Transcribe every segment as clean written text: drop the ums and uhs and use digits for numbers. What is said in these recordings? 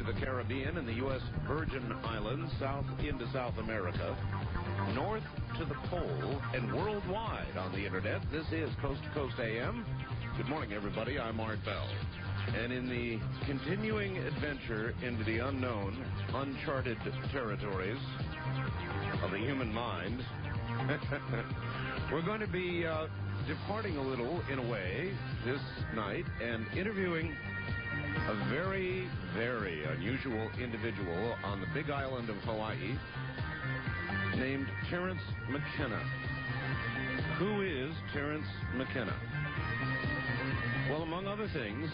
to the Caribbean and the U.S. Virgin Islands, south into South America, north to the pole, and worldwide on the Internet. This is Coast to Coast AM. Good morning, everybody. I'm Art Bell. And in the continuing adventure into the unknown, uncharted territories of the human mind, we're going to be departing a little, in a way, this night and interviewing a very, very unusual individual on the big island of Hawaii named Terence McKenna. Who is Terence McKenna? Well, among other things,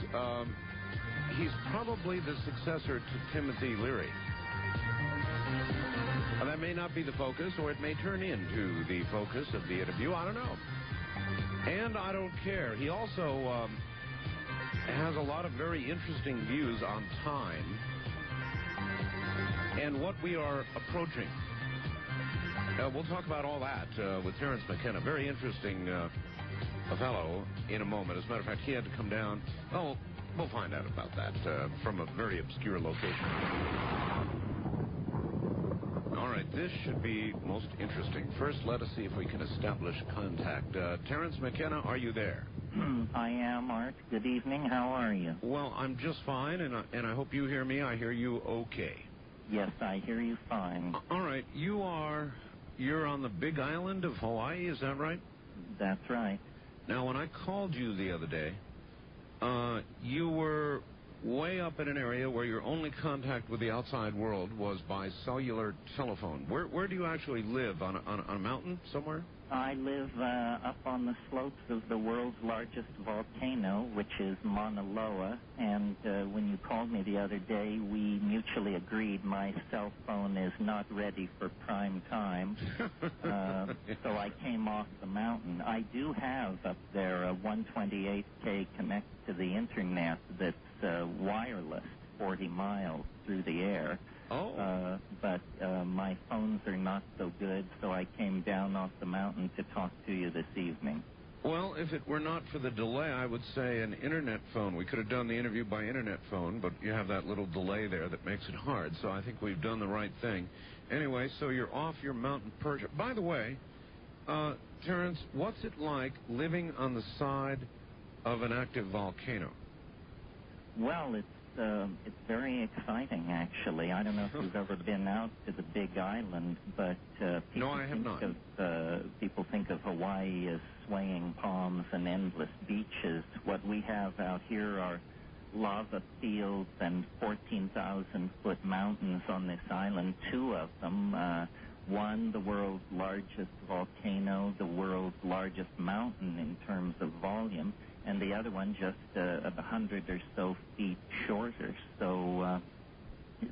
he's probably the successor to Timothy Leary. Now, that may not be the focus, or it may turn into the focus of the interview. I don't know. And I don't care. He also has a lot of very interesting views on time and what we are approaching. We'll talk about all that with Terence McKenna. Very interesting fellow in a moment. As a matter of fact, he had to come down. Oh, we'll find out about that from a very obscure location. All right, this should be most interesting. First, let us see if we can establish contact. Terence McKenna, are you there? I am, Art. Good evening. How are you? Well, I'm just fine, and I hope you hear me. I hear you okay. Yes, I hear you fine. All right, you're on the big island of Hawaii, is that right? That's right. Now, when I called you the other day, you were way up in an area where your only contact with the outside world was by cellular telephone. Where do you actually live? On a mountain somewhere? I live up on the slopes of the world's largest volcano, which is Mauna Loa, and when you called me the other day, we mutually agreed my cell phone is not ready for prime time, so I came off the mountain. I do have up there a 128K connect to the internet that's wireless, 40 miles through the air. Oh. But my phones are not so good, so I came down off the mountain to talk to you this evening. Well, if it were not for the delay, I would say an internet phone. We could have done the interview by internet phone, but you have that little delay there that makes it hard, so I think we've done the right thing. Anyway, so you're off your mountain perch. By the way, Terence, what's it like living on the side of an active volcano? Well, it's very exciting, actually. I don't know if you've ever been out to the Big Island, but people think of Hawaii as swaying palms and endless beaches. What we have out here are lava fields and 14,000-foot mountains on this island, two of them. One, the world's largest volcano, the world's largest mountain in terms of volume, and the other one just 100 or so feet shorter. So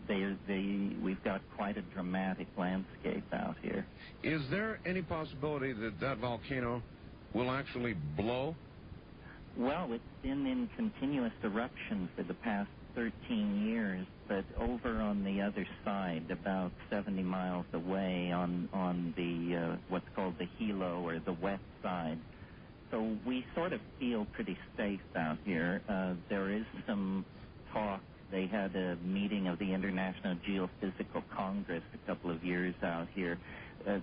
we've got quite a dramatic landscape out here. Is there any possibility that volcano will actually blow? Well, it's been in continuous eruption for the past 13 years, but over on the other side, about 70 miles away on the what's called the Hilo, or the west side. So we sort of feel pretty safe out here. There is some talk. They had a meeting of the International Geophysical Congress a couple of years out here.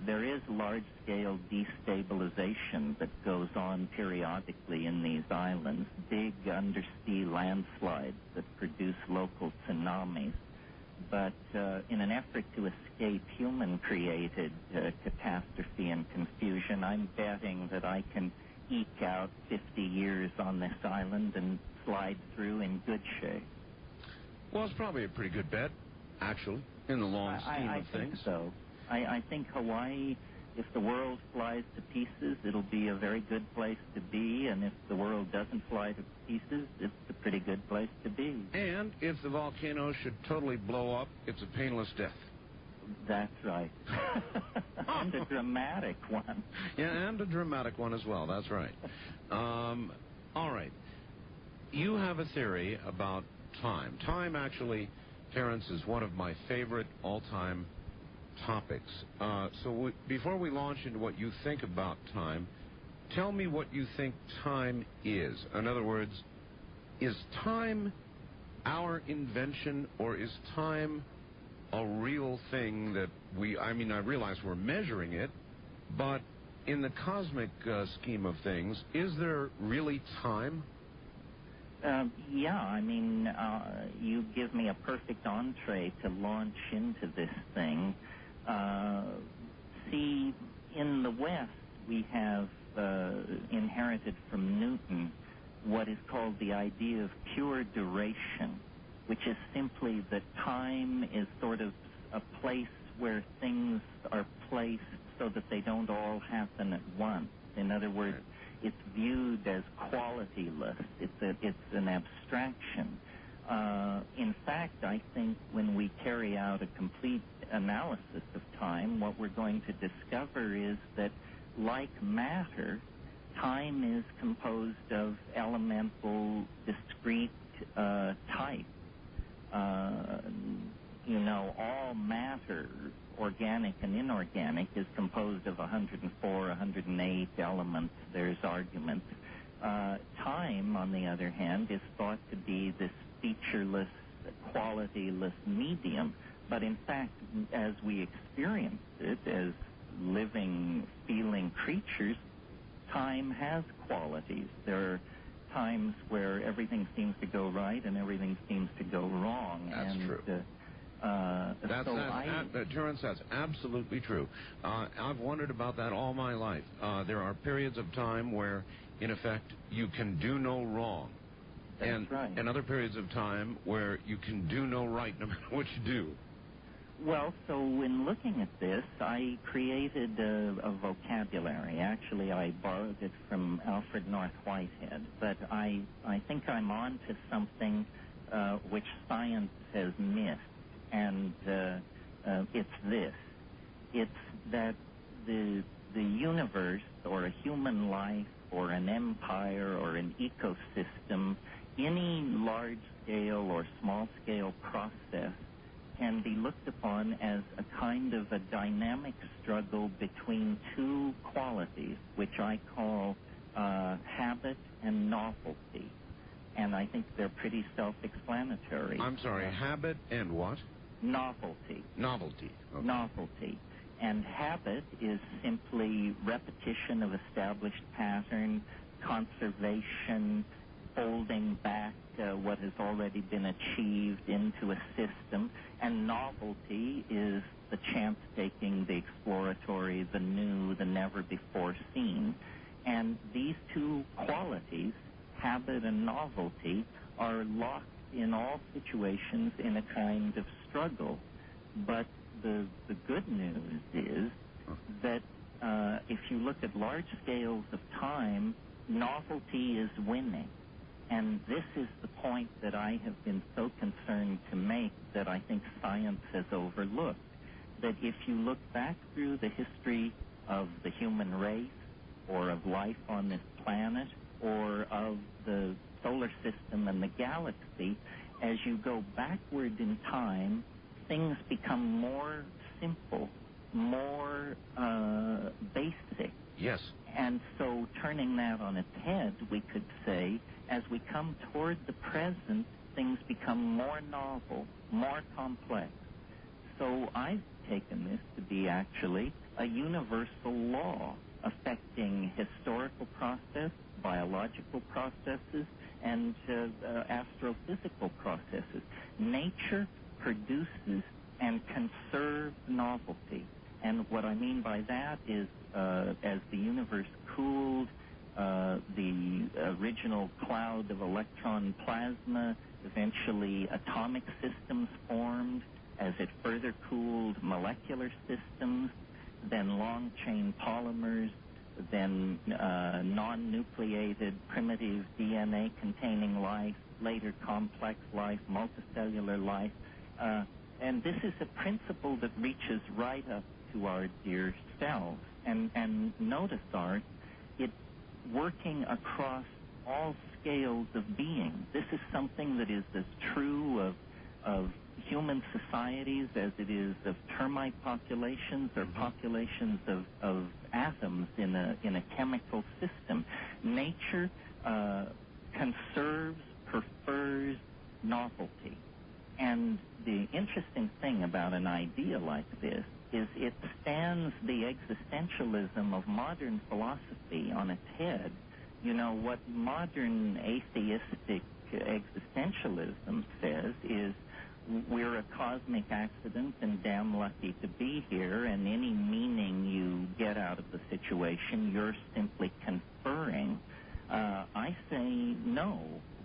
There is large-scale destabilization that goes on periodically in these islands, big undersea landslides that produce local tsunamis. But in an effort to escape human-created catastrophe and confusion, I'm betting that I can eke out 50 years on this island and slide through in good shape. Well, it's probably a pretty good bet, actually, in the long scheme of things. I think so. I think Hawaii, if the world flies to pieces, it'll be a very good place to be, and if the world doesn't fly to pieces, it's a pretty good place to be. And if the volcano should totally blow up, it's a painless death. That's right. And a dramatic one. Yeah, and a dramatic one as well. That's right. All right. You have a theory about time. Time, actually, Terence, is one of my favorite all-time topics. Before we launch into what you think about time, tell me what you think time is. In other words, is time our invention, or is time a real thing that I realize we're measuring it, but in the cosmic scheme of things, is there really time? Yeah, you give me a perfect entree to launch into this thing. See, in the West, we have inherited from Newton what is called the idea of pure duration, which is simply that time is sort of a place where things are placed so that they don't all happen at once. In other words, it's viewed as qualityless. It's an abstraction. In fact, I think when we carry out a complete analysis of time, what we're going to discover is that, like matter, time is composed of elemental, discrete types. All matter, organic and inorganic, is composed of 104, 108 elements. There's arguments. Time, on the other hand, is thought to be this featureless, qualityless medium. But in fact, as we experience it as living, feeling creatures, time has qualities. There are times where everything seems to go right and everything seems to go wrong. That's true. Terence, that's absolutely true. I've wondered about that all my life. There are periods of time where, in effect, you can do no wrong. That's right. And other periods of time where you can do no right no matter what you do. Well, so in looking at this, I created a vocabulary. Actually, I borrowed it from Alfred North Whitehead. But I think I'm on to something which science has missed. And it's this. It's that the universe, or a human life, or an empire, or an ecosystem, any large-scale or small-scale process can be looked upon as a kind of a dynamic struggle between two qualities, which I call habit and novelty. And I think they're pretty self-explanatory. I'm sorry, habit and what? Novelty. Novelty. Okay. Novelty. And habit is simply repetition of established pattern, conservation, folding back what has already been achieved into a system. And novelty is the chance-taking, the exploratory, the new, the never-before-seen. And these two qualities, habit and novelty, are locked in all situations in a kind of struggle. But the good news is that if you look at large scales of time, novelty is winning. And this is the point that I have been so concerned to make that I think science has overlooked. That if you look back through the history of the human race, or of life on this planet, or of the solar system and the galaxy, as you go backward in time, things become more simple, more basic. Yes. And so turning that on its head, we could say, as we come toward the present, things become more novel, more complex. So I've taken this to be actually a universal law affecting historical process, biological processes, and astrophysical processes. Nature produces and conserves novelty. And what I mean by that is as the universe cooled, the original cloud of electron plasma, eventually atomic systems formed. As it further cooled, molecular systems, then long-chain polymers, then non-nucleated primitive DNA-containing life, later complex life, multicellular life. And this is a principle that reaches right up to our dear selves. And notice, Art, it's working across all scales of being. This is something that is as true of human societies as it is of termite populations or populations of atoms in a chemical system. Nature conserves, prefers, novelty. And the interesting thing about an idea like this is it stands the existentialism of modern philosophy on its head. You know, what modern atheistic existentialism says is we're a cosmic accident and damn lucky to be here, and any meaning you get out of the situation, you're simply conferring. I say no.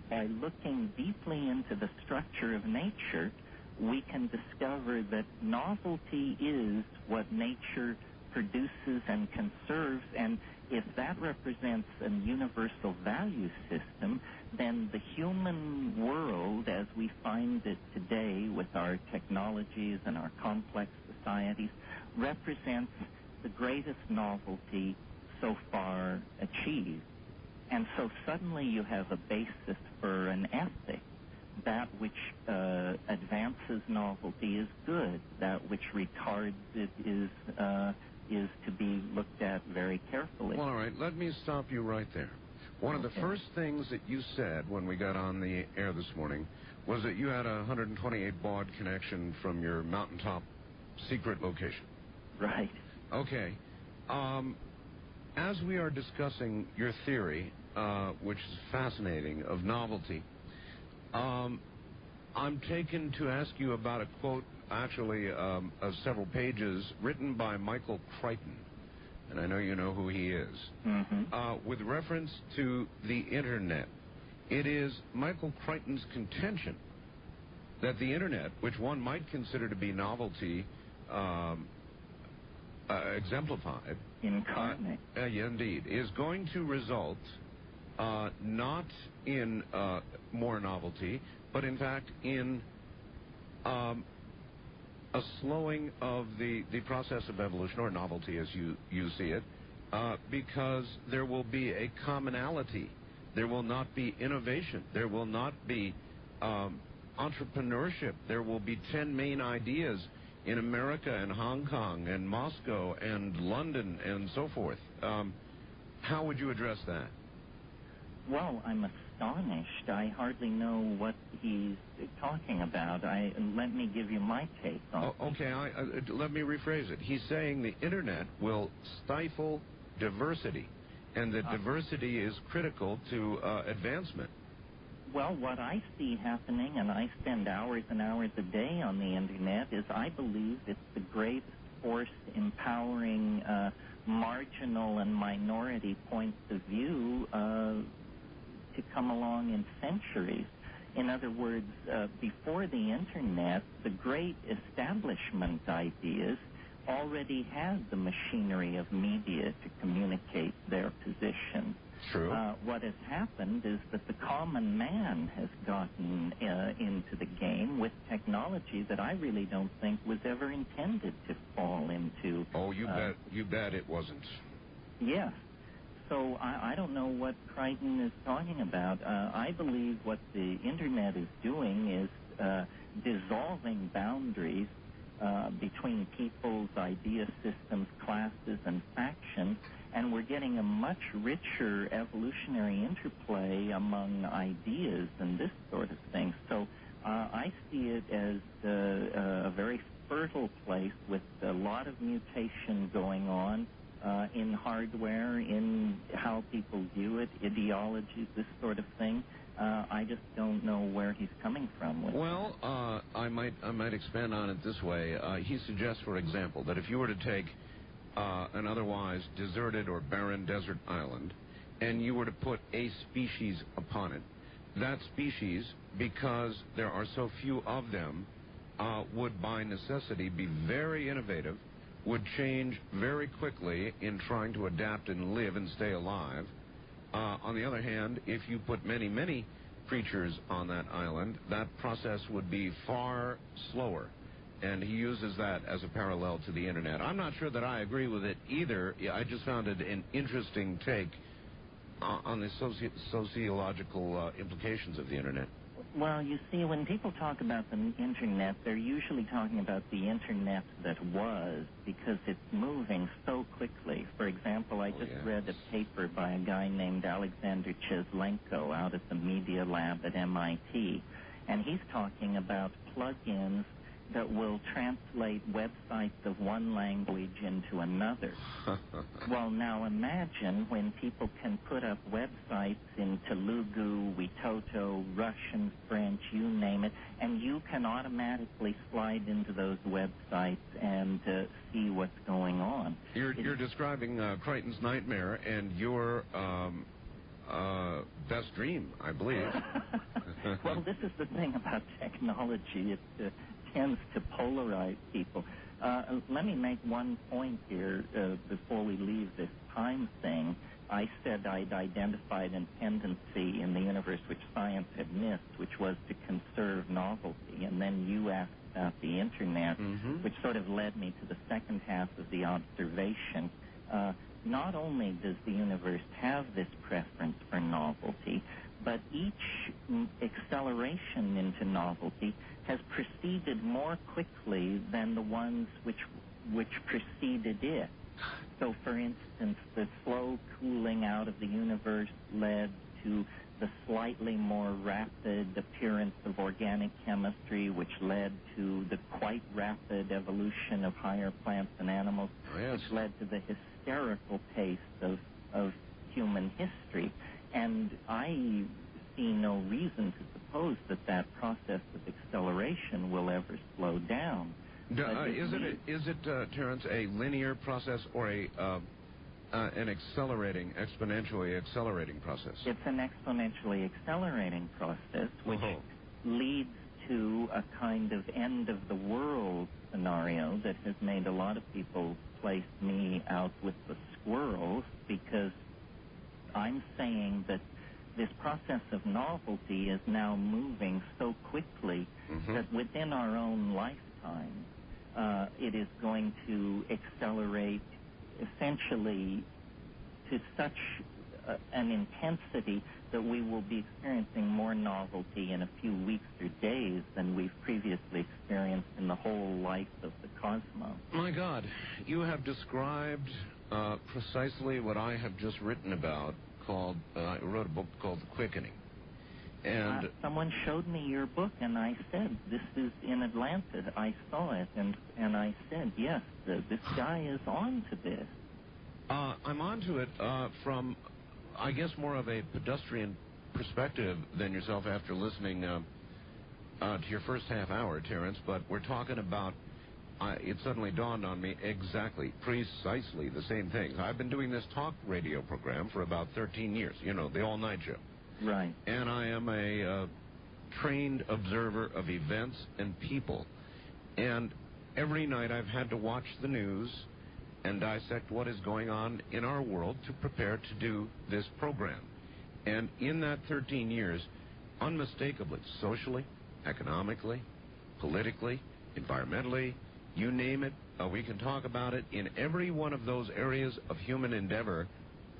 By looking deeply into the structure of nature, we can discover that novelty is what nature produces and conserves, and if that represents a universal value system, then the human world as we find it today with our technologies and our complex societies represents the greatest novelty so far achieved. And so suddenly you have a basis for an ethic. That which advances novelty is good. That which retards it is to be looked at very carefully. Well, all right, let me stop you right there. One of the first things that you said when we got on the air this morning was that you had a 128 baud connection from your mountaintop secret location. Right. Okay. As we are discussing your theory, which is fascinating, of novelty, I'm taken to ask you about a quote, actually, of several pages, written by Michael Crichton, and I know you know who he is, with reference to the Internet. It is Michael Crichton's contention that the Internet, which one might consider to be novelty exemplified, incarnate, yeah, indeed, is going to result not in more novelty, but in fact in a slowing of the process of evolution, or novelty as you see it, because there will be a commonality. There will not be innovation. There will not be entrepreneurship. There will be 10 main ideas in America and Hong Kong and Moscow and London and so forth. How would you address that? Well, I'm astonished. I hardly know what he's talking about. Let me give you my take on it. Okay, let me rephrase it. He's saying the Internet will stifle diversity, and that diversity is critical to advancement. Well, what I see happening, and I spend hours and hours a day on the Internet, is I believe it's the greatest force empowering marginal and minority points of view to come along in centuries. In other words, before the Internet, the great establishment ideas already had the machinery of media to communicate their position. True. What has happened is that the common man has gotten into the game with technology that I really don't think was ever intended to fall into. Oh, you bet it wasn't. Yes. So I don't know what Crichton is talking about. I believe what the Internet is doing is dissolving boundaries between people's idea systems, classes, and factions, and we're getting a much richer evolutionary interplay among ideas and this sort of thing. So I see it as a very fertile place with a lot of mutation going on in hardware, in how people view it, ideologies, this sort of thing. I just don't know where he's coming from with Well, I might expand on it this way. He suggests, for example, that if you were to take an otherwise deserted or barren desert island, and you were to put a species upon it, that species, because there are so few of them, would by necessity be very innovative, would change very quickly in trying to adapt and live and stay alive. On the other hand, if you put many, many creatures on that island, that process would be far slower. And he uses that as a parallel to the Internet. I'm not sure that I agree with it either. I just found it an interesting take on the sociological implications of the Internet. Well, you see, when people talk about the Internet, they're usually talking about the Internet that was, because it's moving so quickly. For example, I just read a paper by a guy named Alexander Cheslenko out at the Media Lab at MIT, And he's talking about plugins that will translate websites of one language into another. Well, now imagine when people can put up websites in Telugu, Witoto, Russian, French, you name it, and you can automatically slide into those websites and see what's going on. You're describing Crichton's nightmare and your best dream, I believe. Well, this is the thing about technology. It tends to polarize people. Let me make one point here before we leave this time thing. I said I'd identified a tendency in the universe which science had missed, which was to conserve novelty. And then you asked about the Internet, which sort of led me to the second half of the observation. Not only does the universe have this preference for novelty, but each acceleration into novelty has proceeded more quickly than the ones which preceded it. So, for instance, the slow cooling out of the universe led to the slightly more rapid appearance of organic chemistry, which led to the quite rapid evolution of higher plants and animals, which led to the hysterical pace of human history. And I see no reason to suppose that process of acceleration will ever slow down. Is it, Terence, a linear process or an exponentially accelerating process? It's an exponentially accelerating process, which leads to a kind of end-of-the-world scenario that has made a lot of people place me out with the squirrels, because I'm saying that this process of novelty is now moving so quickly that within our own lifetime, it is going to accelerate essentially to such an intensity that we will be experiencing more novelty in a few weeks or days than we've previously experienced in the whole life of the cosmos. My God, you have described precisely what I have just written about. I wrote a book called The Quickening. And someone showed me your book, and I said, this is in Atlanta. I saw it, and I said, yes, this guy is on to this. I'm on to it from, I guess, more of a pedestrian perspective than yourself after listening to your first half hour, Terence, but we're talking about it suddenly dawned on me precisely the same things. I've been doing this talk radio program for about 13 years, the all-night show. Right. And I am a trained observer of events and people. And every night I've had to watch the news and dissect what is going on in our world to prepare to do this program. And in that 13 years, unmistakably, socially, economically, politically, environmentally, you name it, we can talk about it. In every one of those areas of human endeavor,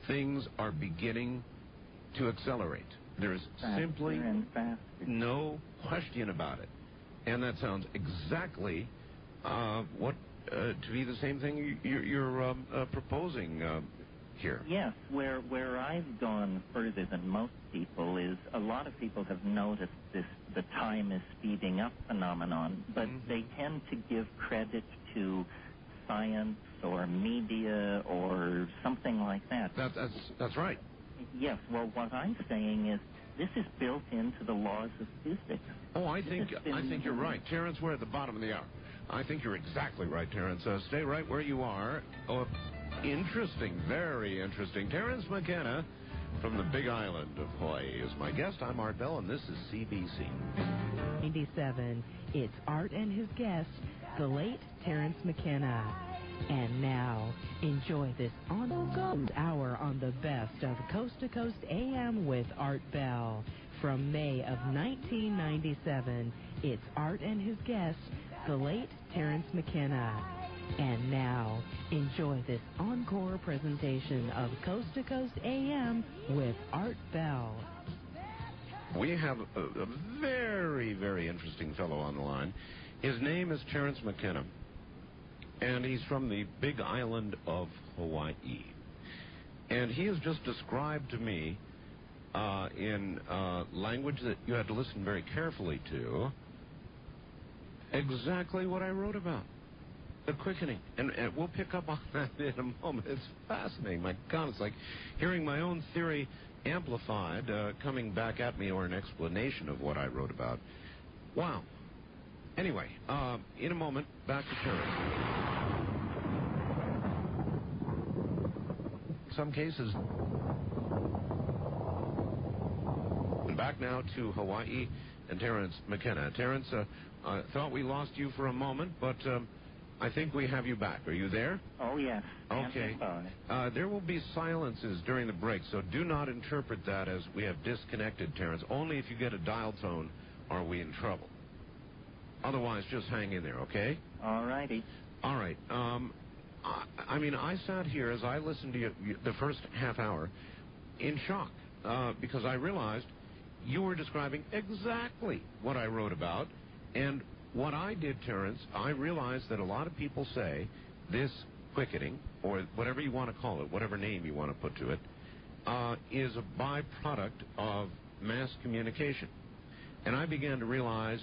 things are beginning to accelerate. There's simply no question about it. And that sounds exactly to be the same thing you're proposing here. Yes, where I've gone further than most people is a lot of people have noticed the time is speeding up phenomenon, but they tend to give credit to science or media or something like that. That's right. Yes, well, what I'm saying is this is built into the laws of physics. Oh, I think you're right. Terence, we're at the bottom of the hour. I think you're exactly right, Terence. Stay right where you are. Oh, interesting, very interesting. Terence McKenna from the Big Island of Hawaii is my guest. I'm Art Bell, and this is CBC. 97. It's Art and his guest, the late Terence McKenna. And now, enjoy this on-the-go hour on the best of Coast to Coast AM with Art Bell. From May of 1997, it's Art and his guest, the late Terence McKenna. And now, enjoy this encore presentation of Coast to Coast AM with Art Bell. We have a very, very interesting fellow on the line. His name is Terence McKenna, and he's from the Big Island of Hawaii. And he has just described to me in language that you had to listen very carefully to, exactly what I wrote about. The quickening. And we'll pick up on that in a moment. It's fascinating. My God, it's like hearing my own theory amplified, coming back at me, or an explanation of what I wrote about. Wow. Anyway, in a moment, back to Terence. Some cases. And back now to Hawaii and Terence McKenna. Terence, I thought we lost you for a moment, but I think we have you back. Are you there? Oh, yes. Okay. There will be silences during the break, so do not interpret that as we have disconnected Terence. Only if you get a dial tone are we in trouble. Otherwise, just hang in there, okay? All righty. All right. I mean, I sat here as I listened to you the first half hour in shock because I realized you were describing exactly what I wrote about. And what I did, Terence, I realized that a lot of people say this quickening, or whatever you want to call it, whatever name you want to put to it, is a byproduct of mass communication. And I began to realize,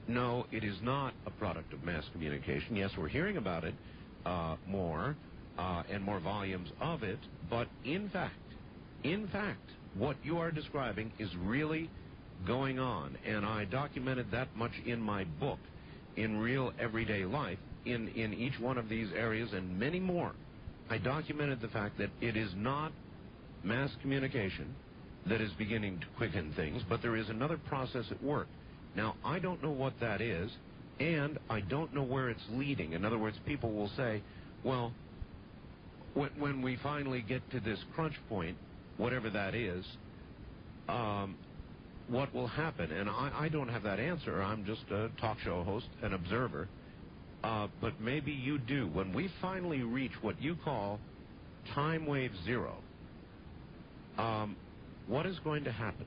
no, it is not a product of mass communication. Yes, we're hearing about it more and more volumes of it, but in fact, what you are describing is really going on, and I documented that much in my book, in real everyday life, in each one of these areas and many more. I documented the fact that it is not mass communication that is beginning to quicken things, but there is another process at work. Now, I don't know what that is, and I don't know where it's leading. In other words, people will say, well, when we finally get to this crunch point, whatever that is, what will happen? And I don't have that answer. I'm just a talk show host, an observer. But maybe you do. When we finally reach what you call time wave zero, what is going to happen?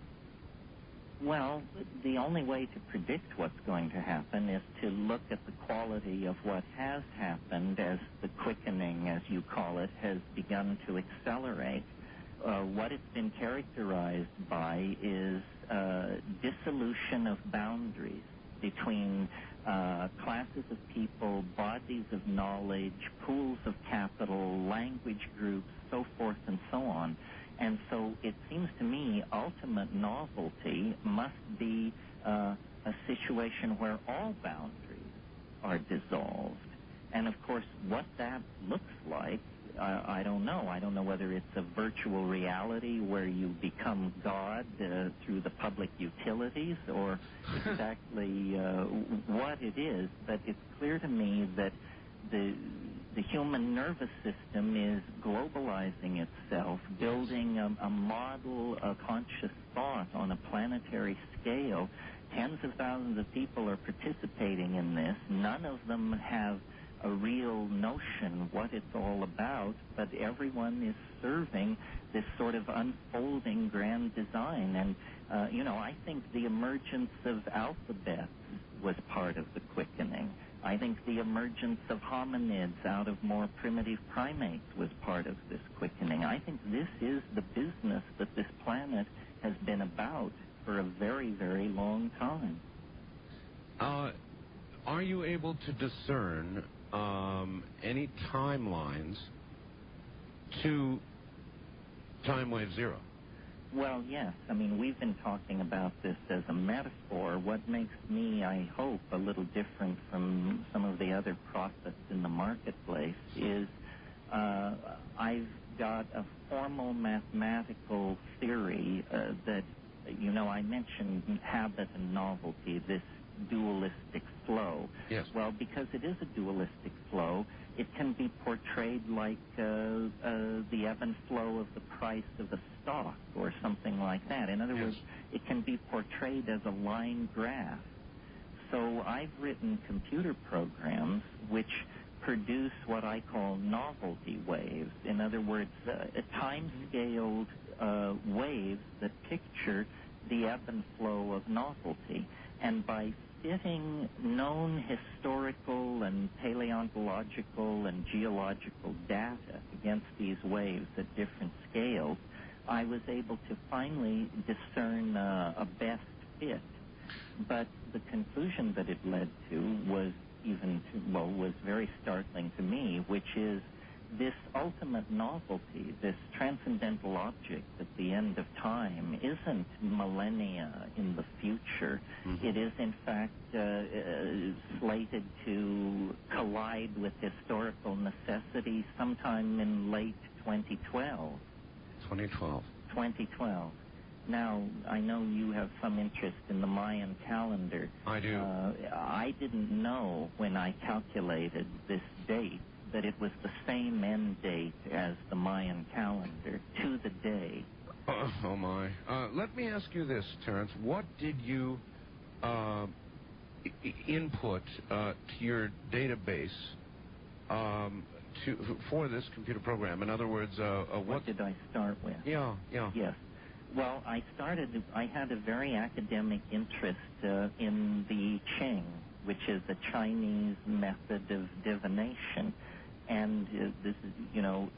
Well, the only way to predict what's going to happen is to look at the quality of what has happened as the quickening, as you call it, has begun to accelerate. What it's been characterized by is dissolution of boundaries between classes of people, bodies of knowledge, pools of capital, language groups, so forth and so on. And so it seems to me ultimate novelty must be a situation where all boundaries are dissolved. And, of course, what that looks like, I don't know. I don't know whether it's a virtual reality where you become God through the public utilities or exactly what it is. But it's clear to me that the human nervous system is globalizing itself, building a model of conscious thought on a planetary scale. Tens of thousands of people are participating in this. None of them have a real notion what it's all about, but everyone is serving this sort of unfolding grand design. And, I think the emergence of alphabets was part of the quickening. I think the emergence of hominids out of more primitive primates was part of this quickening. I think this is the business that this planet has been about for a very, very long time. Are you able to discern any timelines to time wave zero? Well, yes. I mean, we've been talking about this as a metaphor. What makes me, I hope, a little different from some of the other prophets in the marketplace is I've got a formal mathematical theory that, I mentioned habit and novelty, this dualistic flow. Yes. Well, because it is a dualistic flow, it can be portrayed like the ebb and flow of the price of a stock or something like that. In other words, it can be portrayed as a line graph. So I've written computer programs which produce what I call novelty waves. In other words, time-scaled waves that picture the ebb and flow of novelty. And by fitting known historical and paleontological and geological data against these waves at different scales, I was able to finally discern a best fit. But the conclusion that it led to was was very startling to me, which is this ultimate novelty, this transcendental object at the end of time, isn't millennia in the future. Mm-hmm. It is, in fact, slated to collide with historical necessity sometime in late 2012. 2012. Now, I know you have some interest in the Mayan calendar. I do. I didn't know when I calculated this date that it was the same end date as the Mayan calendar, to the day. Oh, my. Let me ask you this, Terence. What did you input to your database for this computer program? In other words, what did I start with? Yeah. Yes. Well, I had a very academic interest in the Qing, which is a Chinese method of divination. And this is,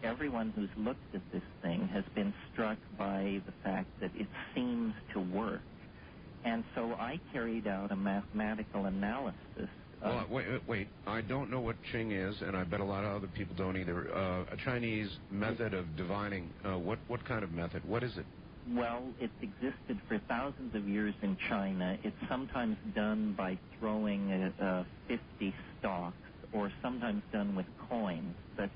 everyone who's looked at this thing has been struck by the fact that it seems to work. And so I carried out a mathematical analysis. Well, wait. I don't know what Qing is, and I bet a lot of other people don't either. A Chinese method of divining. What kind of method? What is it? Well, it's existed for thousands of years in China. It's sometimes done by throwing 50 stalks, or sometimes done with coins. But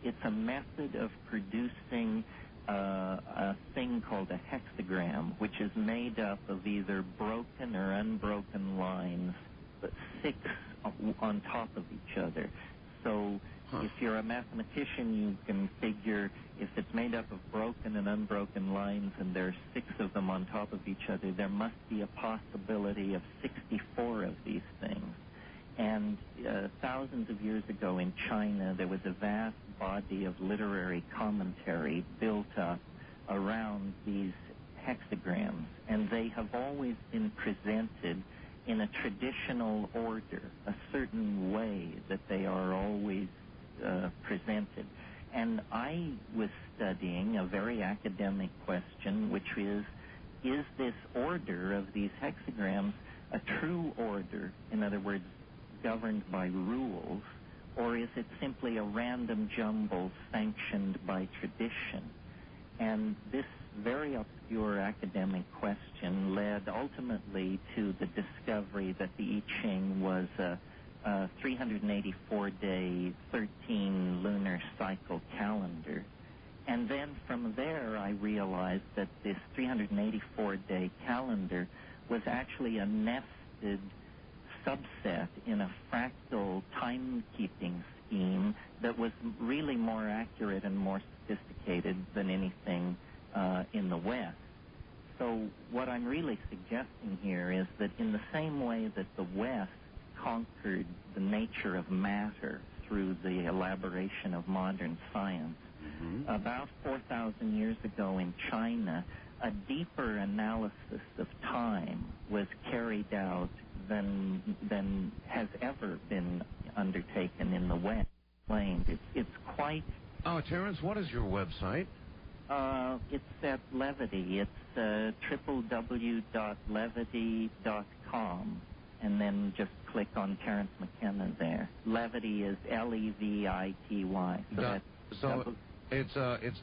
it's a method of producing a thing called a hexagram, which is made up of either broken or unbroken lines, but 6 on top of each other. So if you're a mathematician, you can figure if it's made up of broken and unbroken lines and there are 6 of them on top of each other, there must be a possibility of 64 of these things. And thousands of years ago in China, there was a vast body of literary commentary built up around these hexagrams, and they have always been presented in a traditional order, a certain way that they are always presented. And I was studying a very academic question, which is this order of these hexagrams a true order, in other words, governed by rules, or is it simply a random jumble sanctioned by tradition? And this very obscure academic question led ultimately to the discovery that the I Ching was a 384-day, 13 lunar cycle calendar. And then from there, I realized that this 384-day calendar was actually a nested subset in a fractal timekeeping scheme that was really more accurate and more sophisticated than anything in the West. So what I'm really suggesting here is that in the same way that the West conquered the nature of matter through the elaboration of modern science, about 4,000 years ago in China, a deeper analysis of time was carried out than has ever been undertaken in the West. It's quite... Oh, Terence, what is your website? It's at Levity. It's www.levity.com, and then just click on Terence McKenna there. Levity is Levity. So it's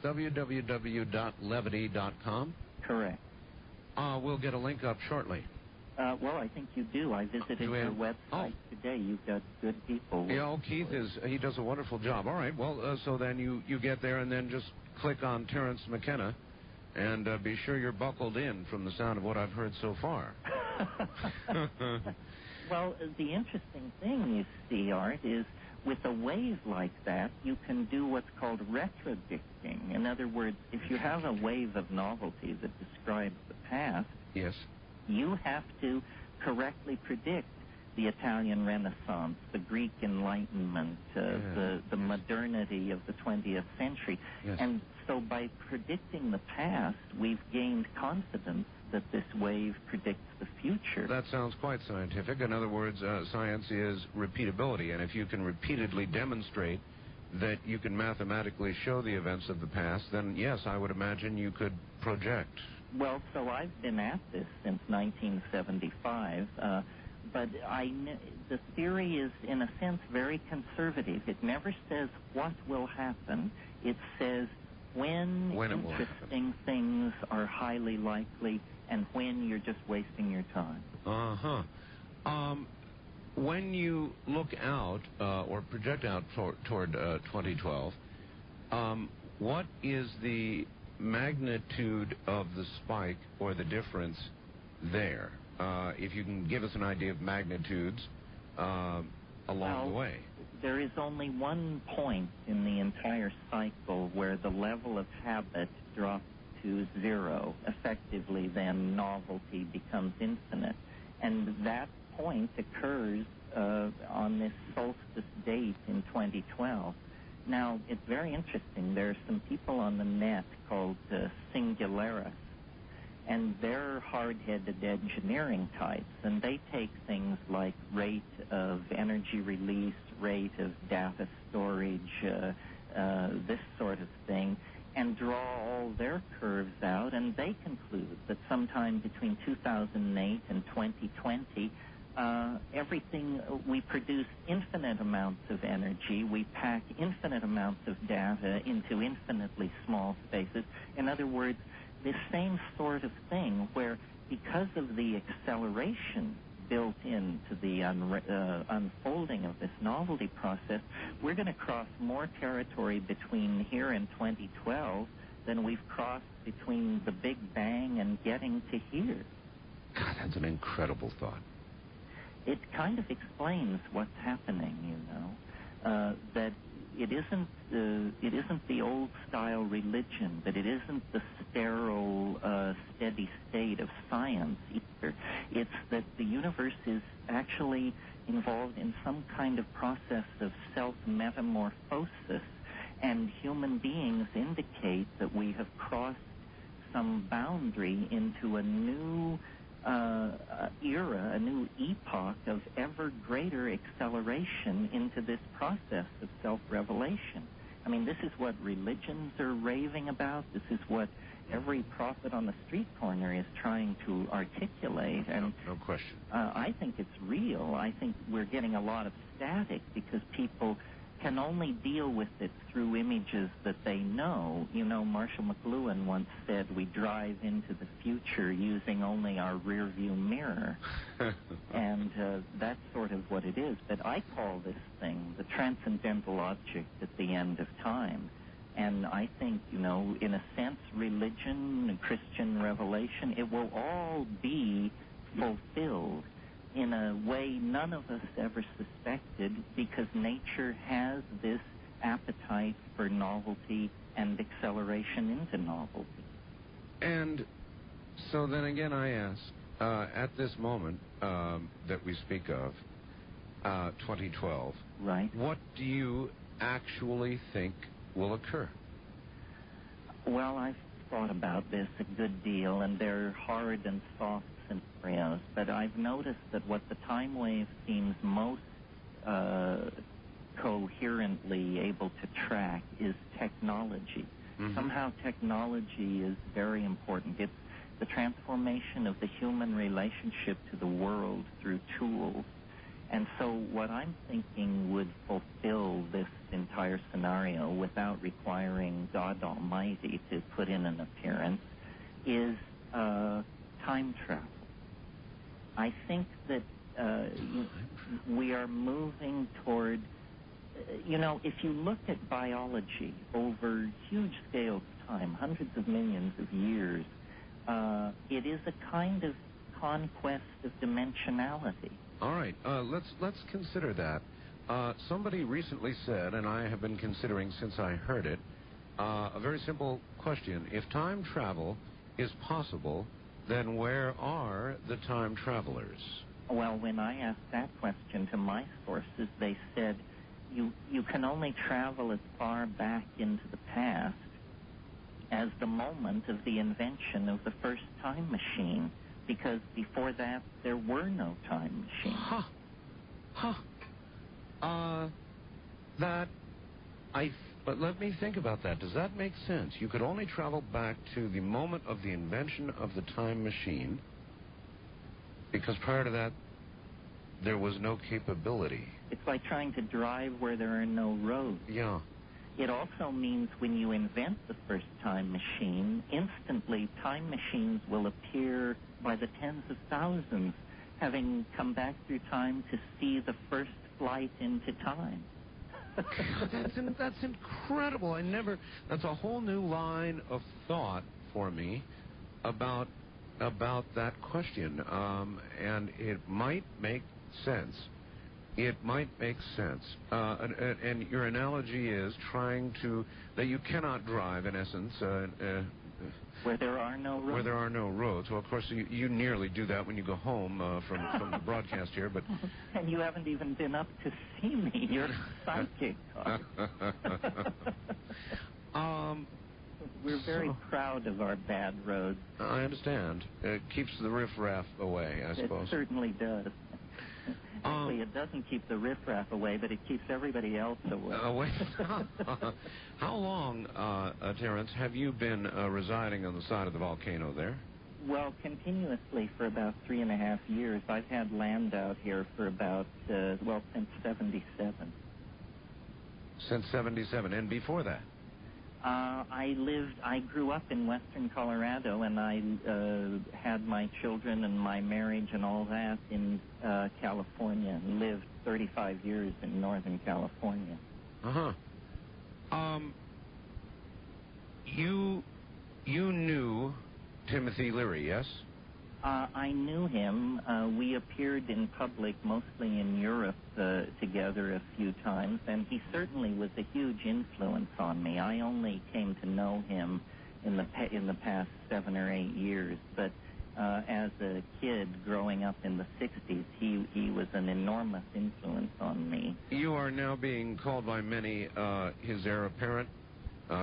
www.levity.com? Correct. We'll get a link up shortly. Well, I think you do. I visited your website today. You've got good people. Yeah, Keith he does a wonderful job. All right, well, so then you get there and then just click on Terence McKenna and be sure you're buckled in from the sound of what I've heard so far. Well, the interesting thing, you see, Art, is with a wave like that, you can do what's called retrodicting. In other words, if you have a wave of novelty that describes the past, yes, you have to correctly predict the Italian Renaissance, the Greek Enlightenment, the modernity of the 20th century. Yes. And so by predicting the past, we've gained confidence that this wave predicts the future. That sounds quite scientific. In other words, science is repeatability, and if you can repeatedly demonstrate that you can mathematically show the events of the past, then yes, I would imagine you could project. Well, so I've been at this since 1975, but the theory is, in a sense, very conservative. It never says what will happen. It says when interesting things are highly likely and when you're just wasting your time. When you look out or project out toward 2012, what is the magnitude of the spike or the difference there? If you can give us an idea of magnitudes along the way. There is only one point in the entire cycle where the level of habit drops to zero. Effectively, then novelty becomes infinite. And that point occurs on this solstice date in 2012. Now, it's very interesting. There are some people on the net called Singularis, and they're hard-headed engineering types, and they take things like rate of energy release, rate of data storage, this sort of thing, and draw all their curves out, and they conclude that sometime between 2008 and 2020, we produce infinite amounts of energy, we pack infinite amounts of data into infinitely small spaces. In other words, this same sort of thing where, because of the acceleration built into the unfolding of this novelty process, we're going to cross more territory between here and 2012 than we've crossed between the Big Bang and getting to here. God, that's an incredible thought. It kind of explains what's happening, you know, that it isn't the old-style religion, that it isn't the sterile, steady state of science either. It's that the universe is actually involved in some kind of process of self-metamorphosis, and human beings indicate that we have crossed some boundary into a new era, a new epoch of ever greater acceleration into this process of self-revelation. I mean, this is what religions are raving about. This is what every prophet on the street corner is trying to articulate. And no question. I think it's real. I think we're getting a lot of static because people can only deal with it through images that they know. You know, Marshall McLuhan once said we drive into the future using only our rearview mirror. And that's sort of what it is. But I call this thing the transcendental object at the end of time. And I think, you know, in a sense, religion, Christian revelation, it will all be fulfilled in a way none of us ever suspected, because nature has this appetite for novelty and acceleration into novelty. And so then again I ask, at this moment that we speak of, 2012, right? What do you actually think will occur? Well, I've thought about this a good deal, and they're hard and soft scenarios, but I've noticed that what the time wave seems most coherently able to track is technology. Mm-hmm. Somehow technology is very important. It's the transformation of the human relationship to the world through tools. And so what I'm thinking would fulfill this entire scenario without requiring God Almighty to put in an appearance is time travel. I think that we are moving toward, if you look at biology over huge scales of time, hundreds of millions of years, it is a kind of conquest of dimensionality. All right, let's consider that. Somebody recently said, and I have been considering since I heard it, a very simple question. If time travel is possible, then where are the time travelers? Well, when I asked that question to my sources, they said you can only travel as far back into the past as the moment of the invention of the first time machine, because before that there were no time machines. That But let me think about that. Does that make sense? You could only travel back to the moment of the invention of the time machine, because prior to that, there was no capability. It's like trying to drive where there are no roads. Yeah. It also means when you invent the first time machine, instantly time machines will appear by the tens of thousands, having come back through time to see the first flight into time. That's incredible. That's a whole new line of thought for me about that question. And it might make sense. It might make sense. And your analogy is that you cannot drive, in essence, where there are no roads. Where there are no roads. Well, of course, you nearly do that when you go home from the broadcast here, but... And you haven't even been up to see me. You're psychic. We're very proud of our bad roads. I understand. It keeps the riffraff away, I suppose. It certainly does. Actually, it doesn't keep the riffraff away, but it keeps everybody else away. How long, Terence, have you been residing on the side of the volcano there? Well, continuously for about 3.5 years. I've had land out here for about, since 77. Since 77, and before that? I grew up in western Colorado, and I had my children and my marriage and all that in California, and lived 35 years in Northern California. You knew Timothy Leary, yes? I knew him. We appeared in public, mostly in Europe, together a few times, and he certainly was a huge influence on me. I only came to know him in the past 7 or 8 years, but as a kid growing up in the 60s, he was an enormous influence on me. You are now being called by many his heir apparent,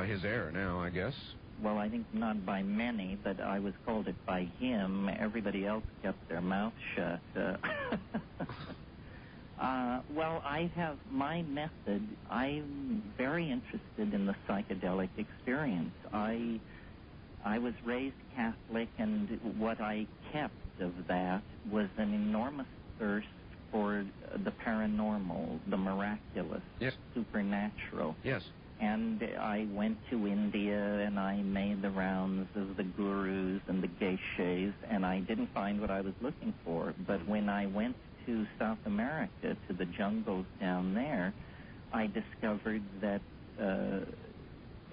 his heir now, I guess. Well, I think not by many, but I was called it by him. Everybody else kept their mouth shut. Well, I have my method. I'm very interested in the psychedelic experience. I was raised Catholic, and what I kept of that was an enormous thirst for the paranormal, the miraculous, yes, supernatural. Yes. And I went to India, and I made the rounds of the gurus and the geishas, and I didn't find what I was looking for. But when I went to South America, to the jungles down there, I discovered that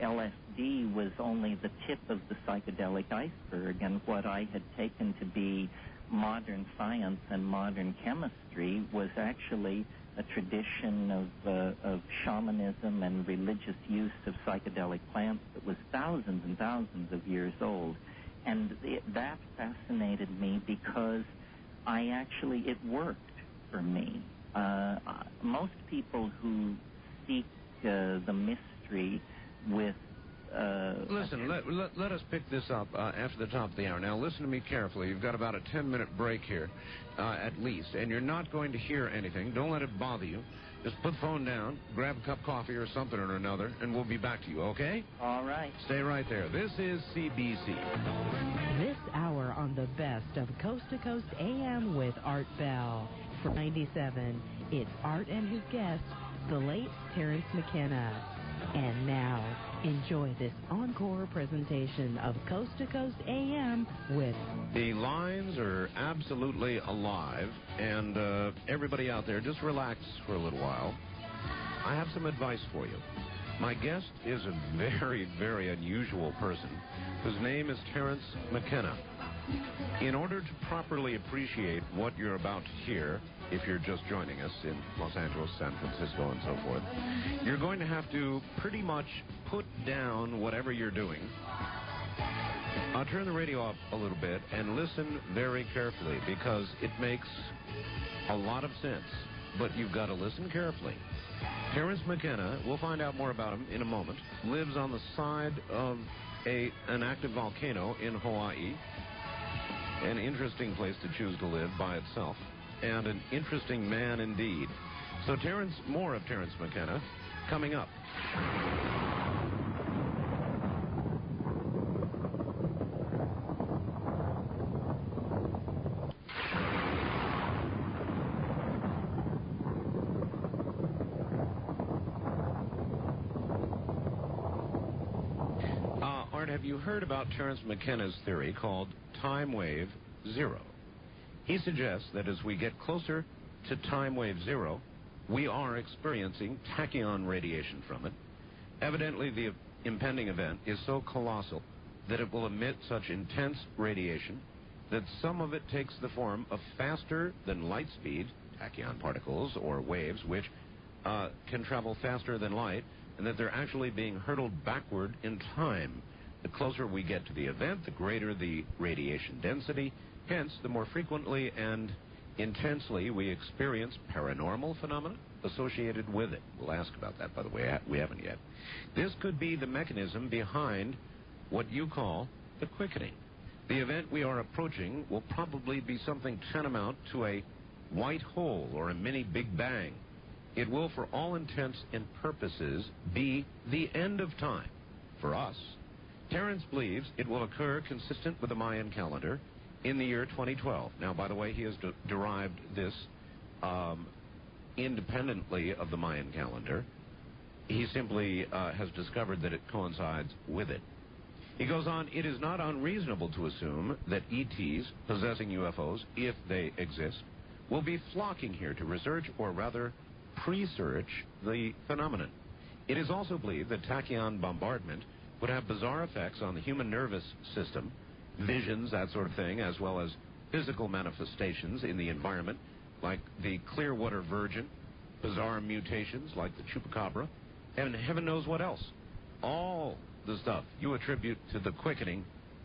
LSD was only the tip of the psychedelic iceberg, and what I had taken to be modern science and modern chemistry was actually a tradition of shamanism and religious use of psychedelic plants that was thousands and thousands of years old. And that fascinated me because it worked for me. Most people who seek the mystery with... Listen, let us pick this up after the top of the hour. Now, listen to me carefully. You've got about a 10-minute break here, at least, and you're not going to hear anything. Don't let it bother you. Just put the phone down, grab a cup of coffee or something or another, and we'll be back to you, okay? All right. Stay right there. This is CBC. This hour on the best of Coast to Coast AM with Art Bell. For 97, it's Art and his guest, the late Terence McKenna. And now, enjoy this encore presentation of Coast to Coast AM with... The lines are absolutely alive, and everybody out there, just relax for a little while. I have some advice for you. My guest is a very, very unusual person whose name is Terence McKenna. In order to properly appreciate what you're about to hear, if you're just joining us in Los Angeles, San Francisco, and so forth, you're going to have to pretty much put down whatever you're doing. I'll turn the radio up a little bit and listen very carefully, because it makes a lot of sense, but you've got to listen carefully. Terence McKenna, we'll find out more about him in a moment, lives on the side of an active volcano in Hawaii. An interesting place to choose to live by itself, and an interesting man indeed. So more of Terence McKenna coming up. Art, have you heard about Terence McKenna's theory called time wave zero? He suggests that as we get closer to time wave zero, we are experiencing tachyon radiation from it. Evidently, the impending event is so colossal that it will emit such intense radiation that some of it takes the form of faster than light speed tachyon particles or waves, which can travel faster than light, and that they're actually being hurtled backward in time. The closer we get to the event, the greater the radiation density. Hence, the more frequently and intensely we experience paranormal phenomena associated with it. We'll ask about that, by the way. We haven't yet. This could be the mechanism behind what you call the quickening. The event we are approaching will probably be something tantamount to a white hole or a mini Big Bang. It will, for all intents and purposes, be the end of time for us. Terence believes it will occur consistent with the Mayan calendar in the year 2012. Now, by the way, he has derived this independently of the Mayan calendar. He simply has discovered that it coincides with it. He goes on, it is not unreasonable to assume that ETs possessing UFOs, if they exist, will be flocking here to research, or rather pre-search, the phenomenon. It is also believed that tachyon bombardment would have bizarre effects on the human nervous system, visions, that sort of thing, as well as physical manifestations in the environment, like the Clearwater Virgin, bizarre mutations like the chupacabra, and heaven knows what else. All the stuff you attribute to the quickening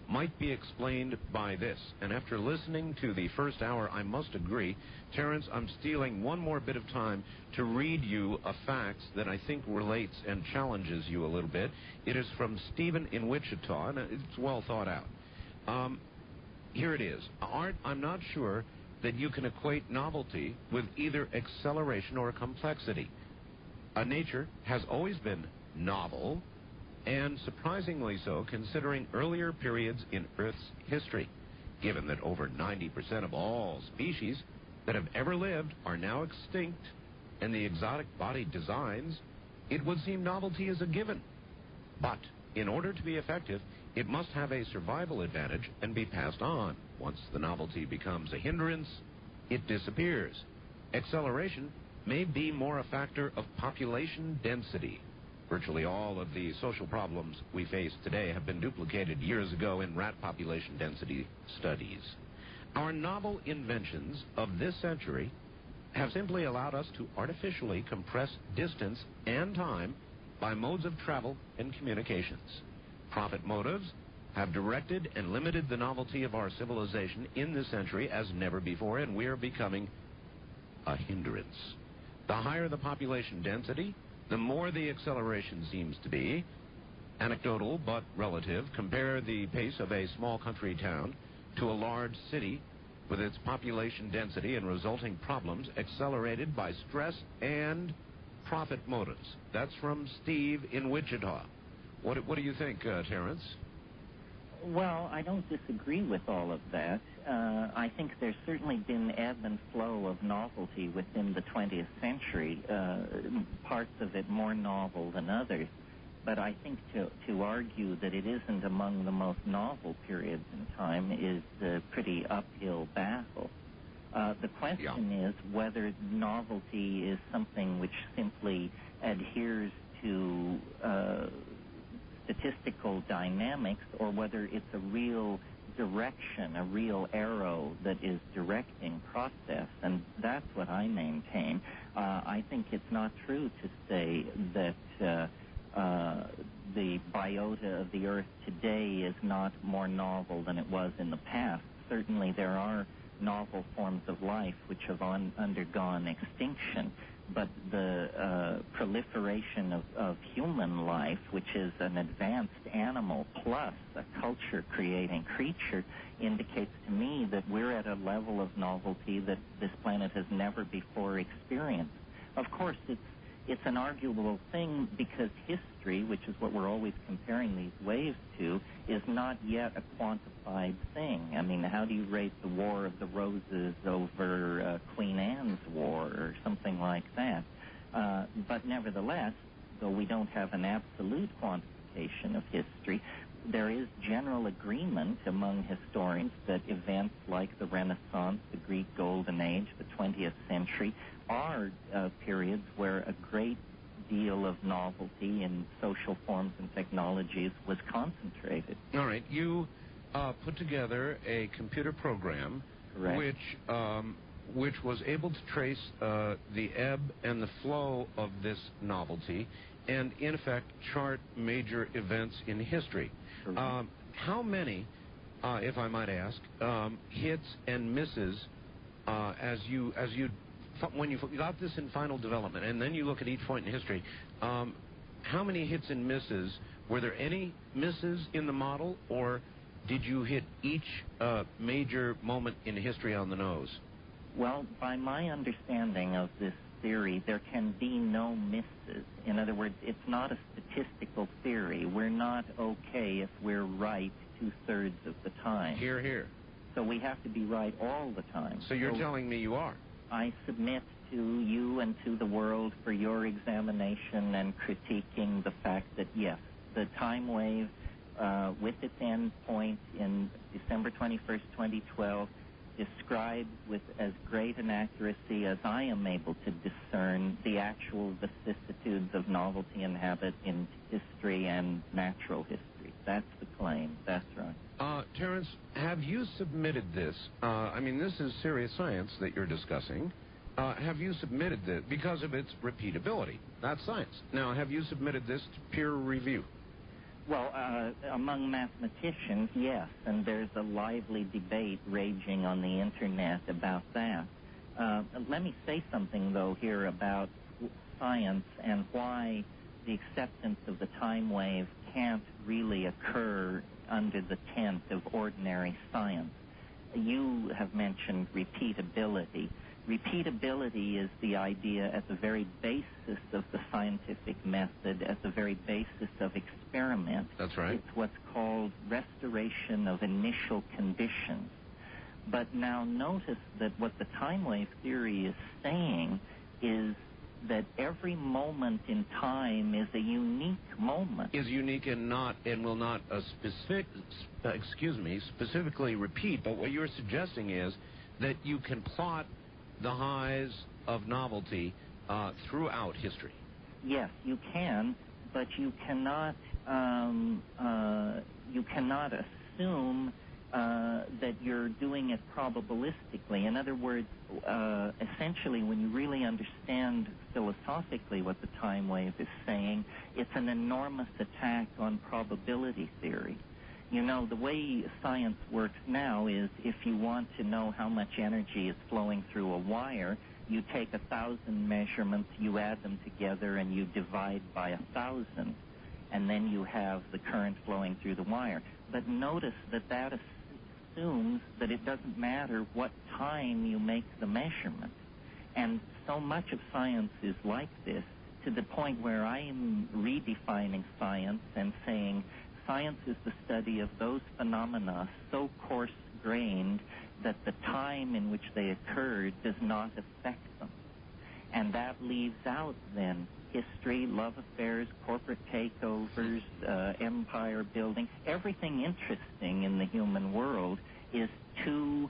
might be explained by this. And after listening to the first hour, I must agree, Terence, I'm stealing one more bit of time to read you a fact that I think relates and challenges you a little bit. It is from Stephen in Wichita, and it's well thought out. Here it is. Art, I'm not sure that you can equate novelty with either acceleration or complexity. Nature has always been novel, and surprisingly so, considering earlier periods in Earth's history, given that over 90% of all species that have ever lived are now extinct, and the exotic body designs, it would seem novelty is a given. But in order to be effective, it must have a survival advantage and be passed on. Once the novelty becomes a hindrance, it disappears. Acceleration may be more a factor of population density. Virtually all of the social problems we face today have been duplicated years ago in rat population density studies. Our novel inventions of this century have simply allowed us to artificially compress distance and time by modes of travel and communications. Profit motives have directed and limited the novelty of our civilization in this century as never before, and we are becoming a hindrance. The higher the population density, the more the acceleration seems to be. Anecdotal but relative. Compare the pace of a small country town to a large city with its population density and resulting problems accelerated by stress and profit motives. That's from Steve in Wichita. What do you think, Terence? Well, I don't disagree with all of that. I think there's certainly been ebb and flow of novelty within the 20th century, parts of it more novel than others. But I think to argue that it isn't among the most novel periods in time is a pretty uphill battle. The question is whether novelty is something which simply adheres to statistical dynamics, or whether it's a real direction, a real arrow that is directing process, and that's what I maintain. I think it's not true to say that the biota of the Earth today is not more novel than it was in the past. Certainly there are novel forms of life which have undergone extinction, but the proliferation of human life, which is an advanced animal plus a culture-creating creature, indicates to me that we're at a level of novelty that this planet has never before experienced. Of course, it's an arguable thing because history, which is what we're always comparing these waves to, is not yet a quantified thing. I mean, how do you rate the War of the Roses over Queen Anne's War or something like that? But nevertheless, though we don't have an absolute quantification of history, there is general agreement among historians that events like the Renaissance, the Greek Golden Age, the 20th century are periods where a great deal of novelty in social forms and technologies was concentrated. All right. You put together a computer program which was able to trace the ebb and the flow of this novelty and, in effect, chart major events in history. How many, if I might ask, hits and misses when you got this in final development, and then you look at each point in history, how many hits and misses? Were there any misses in the model, or did you hit each major moment in history on the nose? Well, by my understanding of this theory, there can be no misses. In other words, it's not a statistical theory. We're not okay if we're right 2/3 of the time. Hear, hear. So we have to be right all the time. So you're telling me you are? I submit to you and to the world for your examination and critiquing the fact that, yes, the time wave with its end point in December 21st, 2012, described with as great an accuracy as I am able to discern the actual vicissitudes of novelty and habit in history and natural history. That's the claim. That's right. Terence, have you submitted this? I mean, this is serious science that you're discussing. Have you submitted this because of its repeatability? That's science. Now, have you submitted this to peer review? Well, among mathematicians, yes, and there's a lively debate raging on the Internet about that. Let me say something, though, here about science and why the acceptance of the time wave can't really occur under the tent of ordinary science. You have mentioned repeatability. Repeatability is the idea at the very basis of the scientific method, at the very basis of experiment. That's right. It's what's called restoration of initial conditions. But now notice that what the time wave theory is saying is that every moment in time is a unique moment. Is unique and will not specifically repeat. But what you're suggesting is that you can plot the highs of novelty throughout history. Yes, you can, but you cannot assume that you're doing it probabilistically. In other words, essentially, when you really understand philosophically what the time wave is saying, it's an enormous attack on probability theory. You know, the way science works now is if you want to know how much energy is flowing through a wire, you take 1,000 measurements, you add them together, and you divide by 1,000, and then you have the current flowing through the wire. But notice that assumes that it doesn't matter what time you make the measurement. And so much of science is like this, to the point where I am redefining science and saying science is the study of those phenomena so coarse-grained that the time in which they occurred does not affect them. And that leaves out, then, history, love affairs, corporate takeovers, empire building. Everything interesting in the human world is too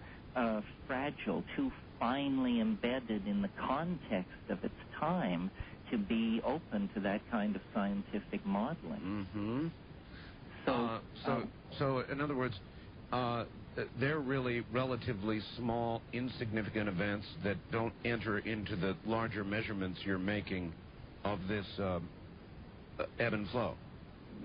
fragile, too finely embedded in the context of its time to be open to that kind of scientific modeling. Mm-hmm. So, in other words, they're really relatively small, insignificant events that don't enter into the larger measurements you're making of this ebb and flow.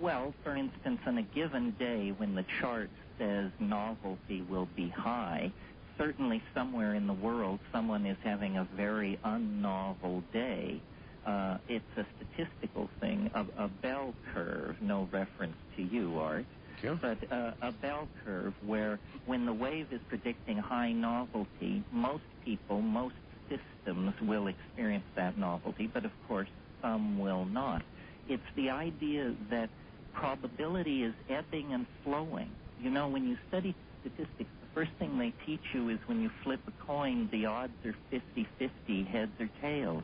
Well, for instance, on a given day when the chart says novelty will be high, certainly somewhere in the world someone is having a very unnovel day. It's a statistical thing, a bell curve, no reference to you, Art, sure. But a bell curve where when the wave is predicting high novelty, most people, most systems will experience that novelty, but of course some will not. It's the idea that probability is ebbing and flowing. You know, when you study statistics, the first thing they teach you is when you flip a coin, the odds are 50-50, heads or tails.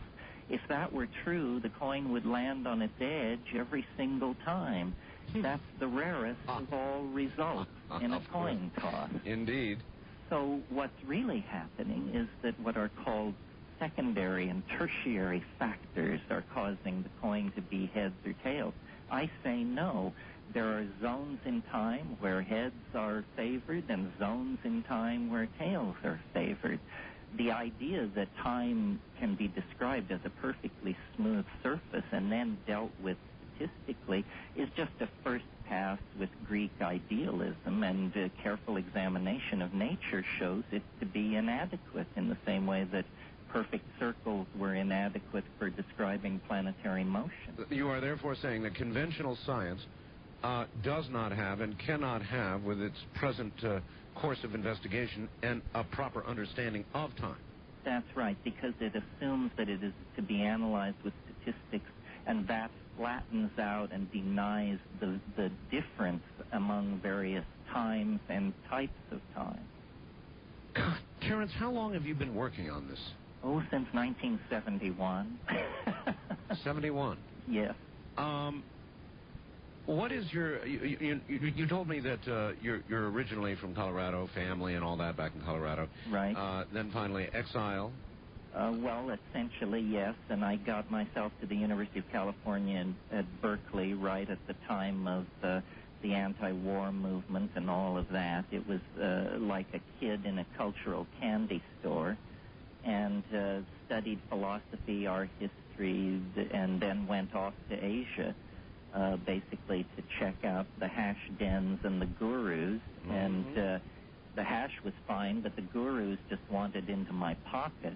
If that were true, the coin would land on its edge every single time. That's the rarest of all results in a coin toss. Indeed. So what's really happening is that what are called secondary and tertiary factors are causing the coin to be heads or tails. I say no. There are zones in time where heads are favored and zones in time where tails are favored. The idea that time can be described as a perfectly smooth surface and then dealt with statistically is just a first pass with Greek idealism, and careful examination of nature shows it to be inadequate in the same way that perfect circles were inadequate for describing planetary motion. You are therefore saying that conventional science does not have and cannot have, with its present course of investigation, and a proper understanding of time. That's right, because it assumes that it is to be analyzed with statistics, and that flattens out and denies the difference among various times and types of time. God, Terence, how long have you been working on this? Oh, since 1971. 71? Yes. What is your... You told me that you're originally from Colorado, family and all that back in Colorado. Right. Then finally exile. Well, essentially, yes, and I got myself to the University of California at Berkeley right at the time of the anti-war movement and all of that. It was like a kid in a cultural candy store, and studied philosophy, art history, and then went off to Asia, basically to check out the hash dens and the gurus, and the hash was fine, but the gurus just wanted into my pocket.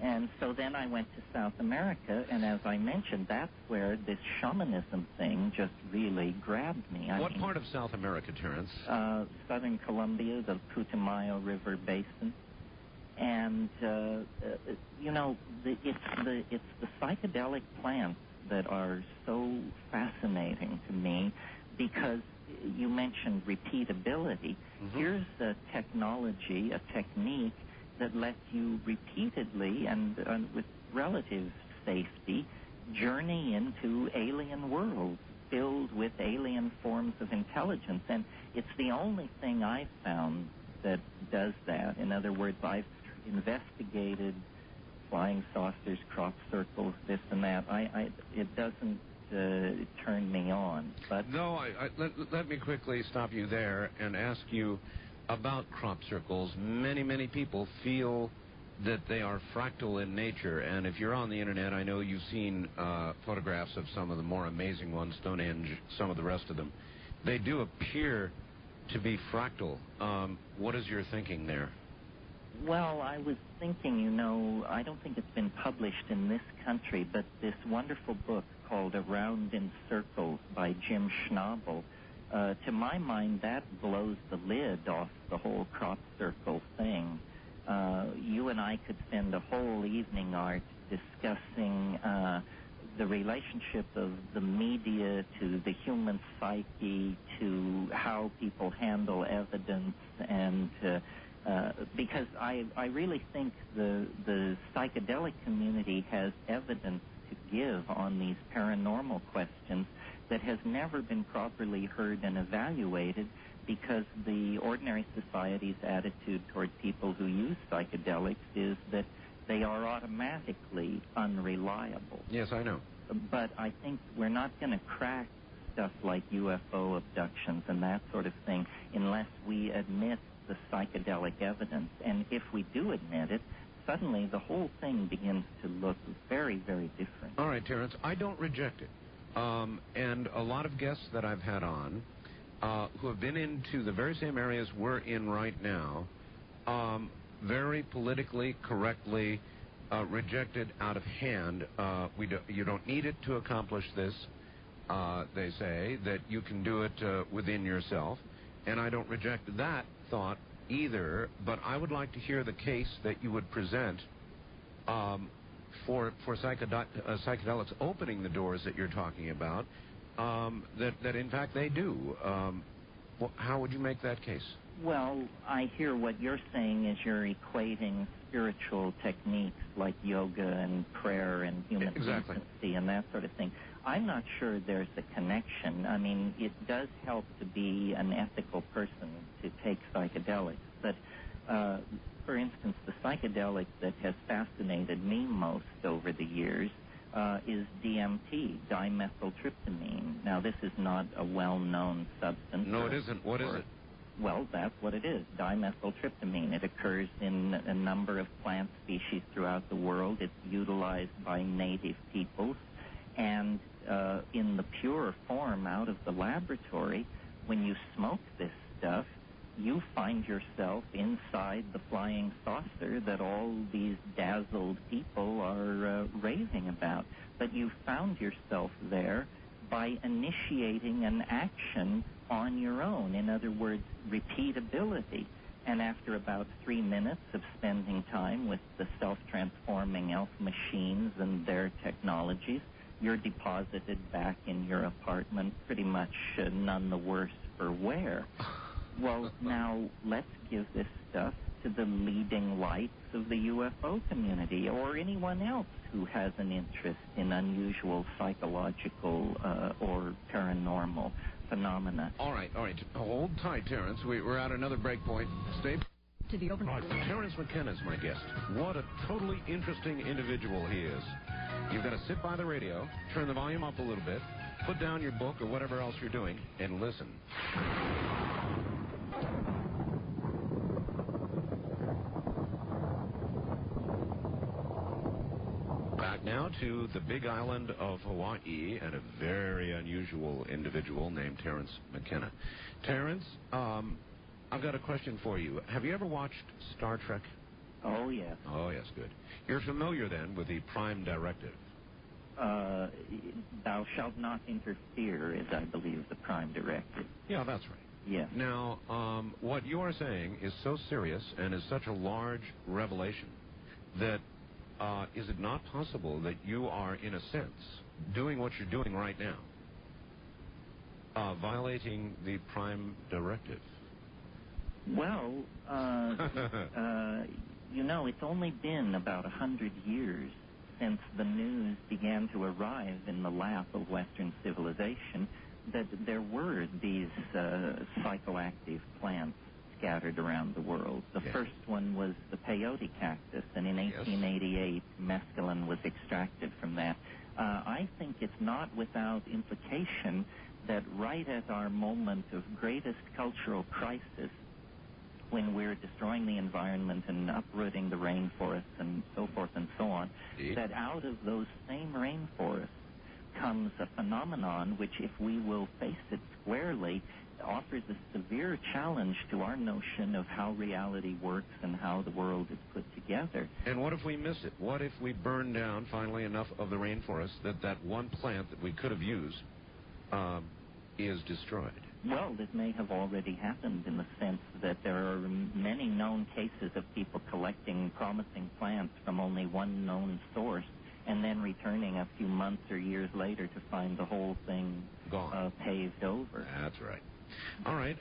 And so then I went to South America, and as I mentioned, that's where this shamanism thing just really grabbed me. What part of South America, Terence? Southern Colombia, the Putumayo River Basin. And, you know, it's the psychedelic plants that are so fascinating to me, because you mentioned repeatability. Here's a technology, a technique that lets you repeatedly and with relative safety journey into alien worlds filled with alien forms of intelligence. And it's the only thing I've found that does that. In other words, I've investigated flying saucers, crop circles, this and that. It doesn't turn me on. But no, let me quickly stop you there and ask you about crop circles. Many people feel that they are fractal in nature, and if you're on the internet, I know you've seen photographs of some of the more amazing ones, Stonehenge, some of the rest of them. They do appear to be fractal. What is your thinking there? Well, I was thinking, you know, I don't think it's been published in this country, but this wonderful book called Around in Circles by Jim Schnabel, to my mind, that blows the lid off the whole crop circle thing. You and I could spend a whole evening, Art, discussing the relationship of the media to the human psyche, to how people handle evidence, and because I really think the psychedelic community has evidence to give on these paranormal questions that has never been properly heard and evaluated, because the ordinary society's attitude toward people who use psychedelics is that they are automatically unreliable. Yes, I know. But I think we're not going to crack stuff like UFO abductions and that sort of thing unless we admit the psychedelic evidence. And if we do admit it, suddenly the whole thing begins to look very, very different. All right, Terence, I don't reject it. And a lot of guests that I've had on who have been into the very same areas we're in right now, very politically correctly rejected out of hand. You don't need it to accomplish this, they say, that you can do it within yourself. And I don't reject that thought either, but I would like to hear the case that you would present for psychedelics opening the doors that you're talking about, that in fact they do. How would you make that case? Well, I hear what you're saying is you're equating spiritual techniques like yoga and prayer and human decency and that sort of thing. I'm not sure there's a connection. I mean, it does help to be an ethical person to take psychedelics, but for instance, the psychedelic that has fascinated me most over the years is DMT, dimethyltryptamine. Now, this is not a well-known substance. No, it isn't. What is it? Well, that's what it is, dimethyltryptamine. It occurs in a number of plant species throughout the world. It's utilized by native peoples. And in the pure form out of the laboratory, when you smoke this stuff, you find yourself inside the flying saucer that all these dazzled people are raving about. But you found yourself there by initiating an action on your own. In other words, repeatability. And after about 3 minutes of spending time with the self-transforming elf machines and their technologies, you're deposited back in your apartment, pretty much none the worse for wear. Well, now let's give this stuff to the leading lights of the UFO community or anyone else who has an interest in unusual psychological or paranormal phenomena. All right. Hold tight, Terence. We're at another break point. Stay To the open. Terence McKenna is my guest. What a totally interesting individual he is. You've got to sit by the radio, turn the volume up a little bit, put down your book or whatever else you're doing, and listen. Back now to the big island of Hawaii and a very unusual individual named Terence McKenna. Terence, I've got a question for you. Have you ever watched Star Trek? Oh, yes. Oh, yes, good. You're familiar, then, with the Prime Directive. Thou shalt not interfere is, I believe, the Prime Directive. Yeah, that's right. Yeah. Now, what you are saying is so serious and is such a large revelation that is it not possible that you are, in a sense, doing what you're doing right now, violating the Prime Directive? Well, you know, it's only been about 100 years since the news began to arrive in the lap of Western civilization that there were these psychoactive plants scattered around the world. The first one was the peyote cactus, and in 1888, mescaline was extracted from that. I think it's not without implication that right at our moment of greatest cultural crisis, when we're destroying the environment and uprooting the rainforests and so forth and so on, that out of those same rainforests comes a phenomenon which, if we will face it squarely, offers a severe challenge to our notion of how reality works and how the world is put together. And what if we miss it? What if we burn down finally enough of the rainforest that one plant that we could have used is destroyed? Well, this may have already happened in the sense that there are many known cases of people collecting promising plants from only one known source and then returning a few months or years later to find the whole thing gone, paved over. That's right. All right,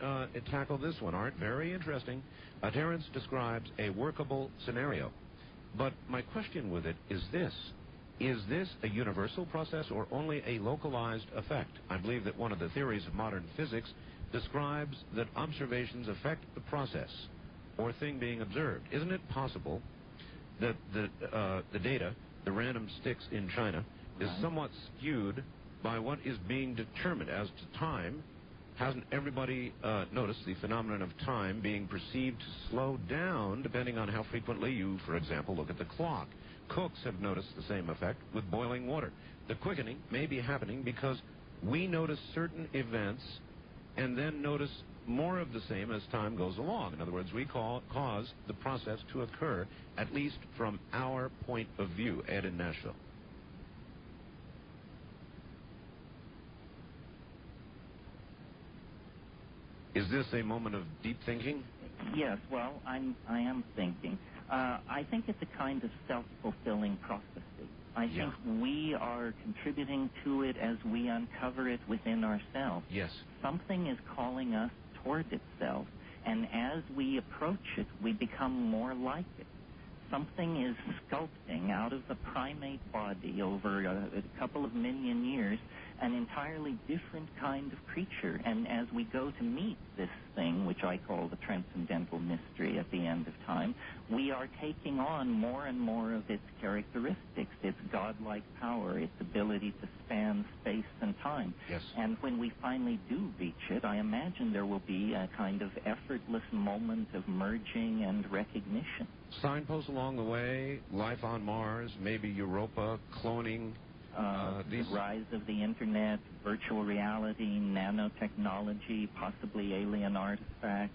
tackle this one, Art. Very interesting. Terence describes a workable scenario. But my question with it is this. Is this a universal process or only a localized effect? I believe that one of the theories of modern physics describes that observations affect the process or thing being observed. Isn't it possible that the data, the random sticks in China, is somewhat skewed by what is being determined as to time? Hasn't everybody noticed the phenomenon of time being perceived to slow down depending on how frequently you, for example, look at the clock? Cooks have noticed the same effect with boiling water. The quickening may be happening because we notice certain events and then notice more of the same as time goes along. In other words, we cause the process to occur, at least from our point of view. Ed in Nashville. Is this a moment of deep thinking? Yes, well, I am thinking. I think it's a kind of self-fulfilling prophecy. I think we are contributing to it as we uncover it within ourselves. Yes. Something is calling us toward itself, and as we approach it, we become more like it. Something is sculpting out of the primate body over a couple of million years an entirely different kind of creature. And as we go to meet this thing, which I call the transcendental mystery at the end of time, we are taking on more and more of its characteristics, its godlike power, its ability to span space and time. Yes. And when we finally do reach it, I imagine there will be a kind of effortless moment of merging and recognition. Signposts along the way, life on Mars, maybe Europa, cloning. The rise of the internet, virtual reality, nanotechnology, possibly alien artifacts,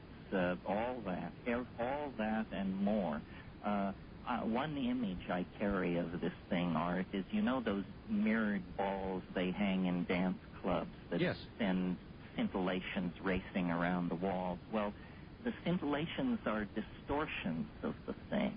all that and more. One image I carry of this thing, Art, is, you know those mirrored balls they hang in dance clubs that send scintillations racing around the walls? Well, the scintillations are distortions of the thing.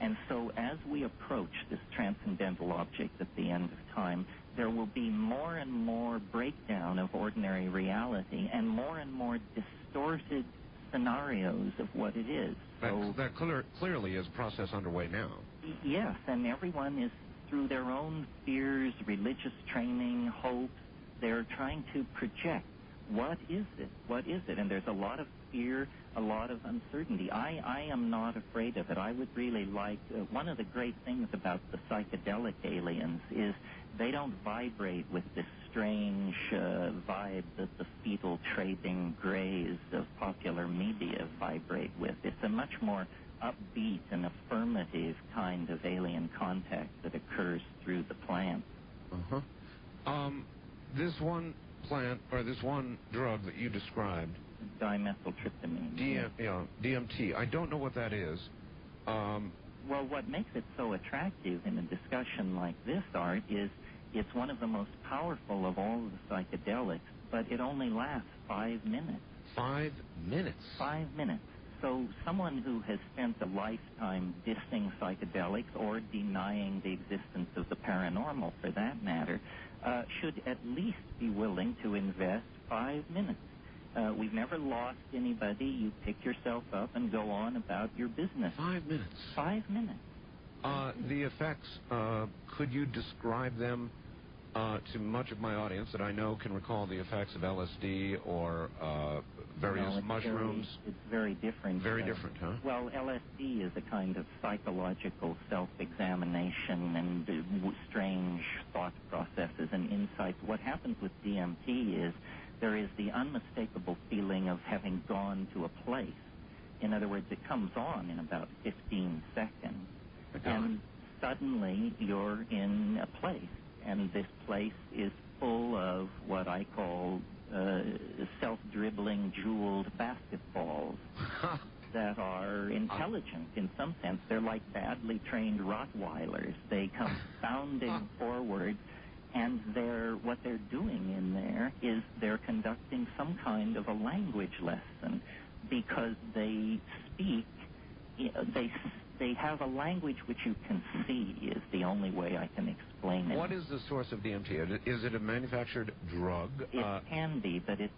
And so as we approach this transcendental object at the end of time, there will be more and more breakdown of ordinary reality and more distorted scenarios of what it is. That clearly is a process underway now. Yes, and everyone is, through their own fears, religious training, hopes, they're trying to project, what is it? What is it? And there's a lot of fear, a lot of uncertainty. I am not afraid of it. I would really like, one of the great things about the psychedelic aliens is they don't vibrate with this strange vibe that the fetal trading grays of popular media vibrate with. It's a much more upbeat and affirmative kind of alien contact that occurs through the plant. This one plant, or this one drug that you described, dimethyltryptamine. DMT. I don't know what that is. Well, what makes it so attractive in a discussion like this, Art, is it's one of the most powerful of all of the psychedelics, but it only lasts 5 minutes. 5 minutes? 5 minutes. So someone who has spent a lifetime dissing psychedelics or denying the existence of the paranormal, for that matter, should at least be willing to invest 5 minutes. We've never lost anybody. You pick yourself up and go on about your business. 5 minutes? 5 minutes. The effects, could you describe them to much of my audience that I know can recall the effects of LSD or various mushrooms? It's very different. Very different, huh? Well, LSD is a kind of psychological self-examination and strange thought processes and insights. What happens with DMT is there is the unmistakable feeling of having gone to a place. In other words, it comes on in about 15 seconds. And suddenly you're in a place. And this place is full of what I call self-dribbling, jeweled basketballs that are intelligent in some sense. They're like badly trained Rottweilers. They come bounding forward, and what they're doing in there is they're conducting some kind of a language lesson because they speak, they have a language which you can see is the only way I can explain it. What is the source of DMT? Is it a manufactured drug? It can be, but its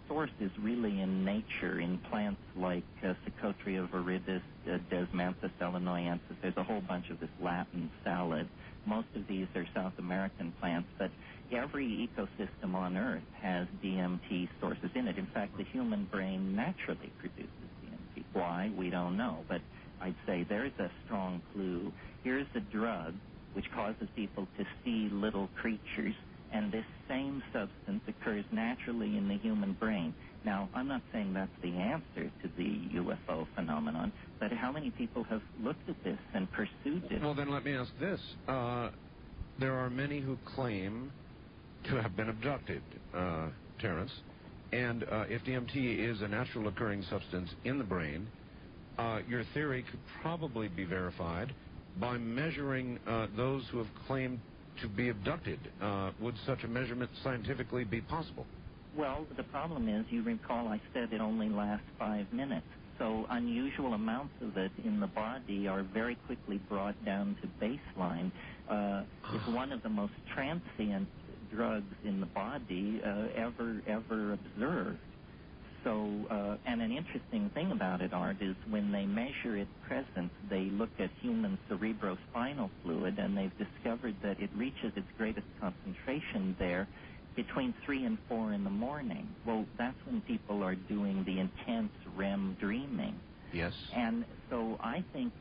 source is really in nature, in plants like Psychotria viridis, Desmanthus illinoisensis. There's a whole bunch of this Latin salad. Most of these are South American plants, but every ecosystem on Earth has DMT sources in it. In fact, the human brain naturally produces DMT. Why? We don't know, but I'd say there's a strong clue. Here's a drug which causes people to see little creatures, and this same substance occurs naturally in the human brain. Now, I'm not saying that's the answer to the UFO phenomenon, but how many people have looked at this and pursued it? Well, then let me ask this. There are many who claim to have been abducted, Terence, and if DMT is a natural occurring substance in the brain, your theory could probably be verified by measuring those who have claimed to be abducted. Would such a measurement scientifically be possible? Well, the problem is, you recall I said it only lasts 5 minutes. So unusual amounts of it in the body are very quickly brought down to baseline. It's one of the most transient drugs in the body ever observed. So, and an interesting thing about it, Art, is when they measure its presence, they look at human cerebrospinal fluid, and they've discovered that it reaches its greatest concentration there between 3 and 4 in the morning. Well, that's when people are doing the intense REM dreaming. Yes. And so I think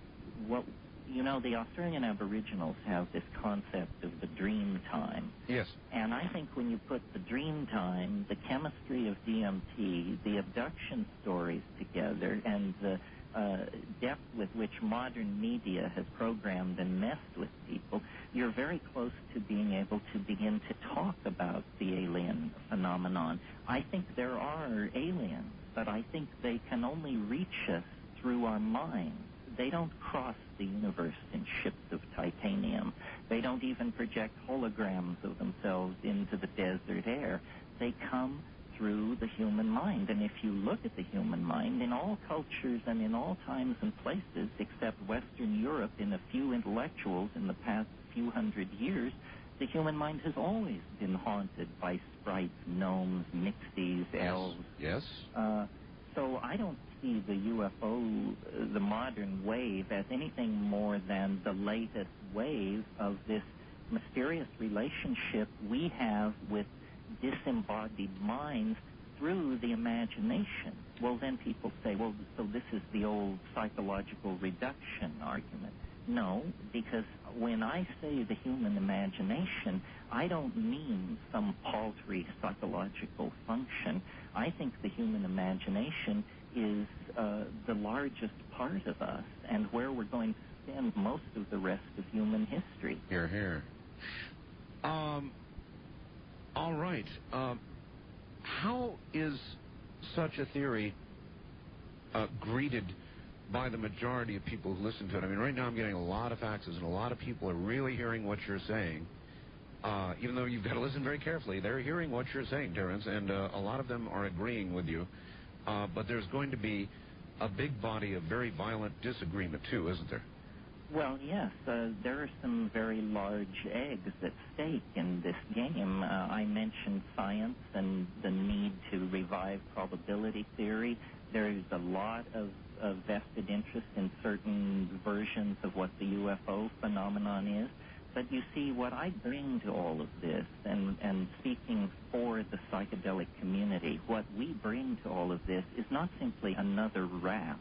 the Australian Aboriginals have this concept of the dream time. Yes. And I think when you put the dream time, the chemistry of DMT, the abduction stories together, and the depth with which modern media has programmed and messed with people, you're very close to being able to begin to talk about the alien phenomenon. I think there are aliens, but I think they can only reach us through our minds. They don't cross the universe in ships of titanium. They don't even project holograms of themselves into the desert air. They come through the human mind. And if you look at the human mind, in all cultures and in all times and places, except Western Europe, in a few intellectuals in the past few hundred years, the human mind has always been haunted by sprites, gnomes, mixies, elves. Yes. So I don't see the UFO, the modern wave, as anything more than the latest wave of this mysterious relationship we have with disembodied minds through the imagination. Well, then people say, well, so this is the old psychological reduction argument. No, because when I say the human imagination, I don't mean some paltry psychological function. I think the human imagination is the largest part of us and where we're going to spend most of the rest of human history. Hear, hear. All right. How is such a theory greeted by the majority of people who listen to it? I mean, right now I'm getting a lot of faxes, and a lot of people are really hearing what you're saying. Even though you've got to listen very carefully, they're hearing what you're saying, Terence, and a lot of them are agreeing with you. But there's going to be a big body of very violent disagreement, too, isn't there? Well, yes. There are some very large eggs at stake in this game. I mentioned science and the need to revive probability theory. There's a lot of vested interest in certain versions of what the UFO phenomenon is. But you see, what I bring to all of this, and speaking for the psychedelic community, what we bring to all of this is not simply another rap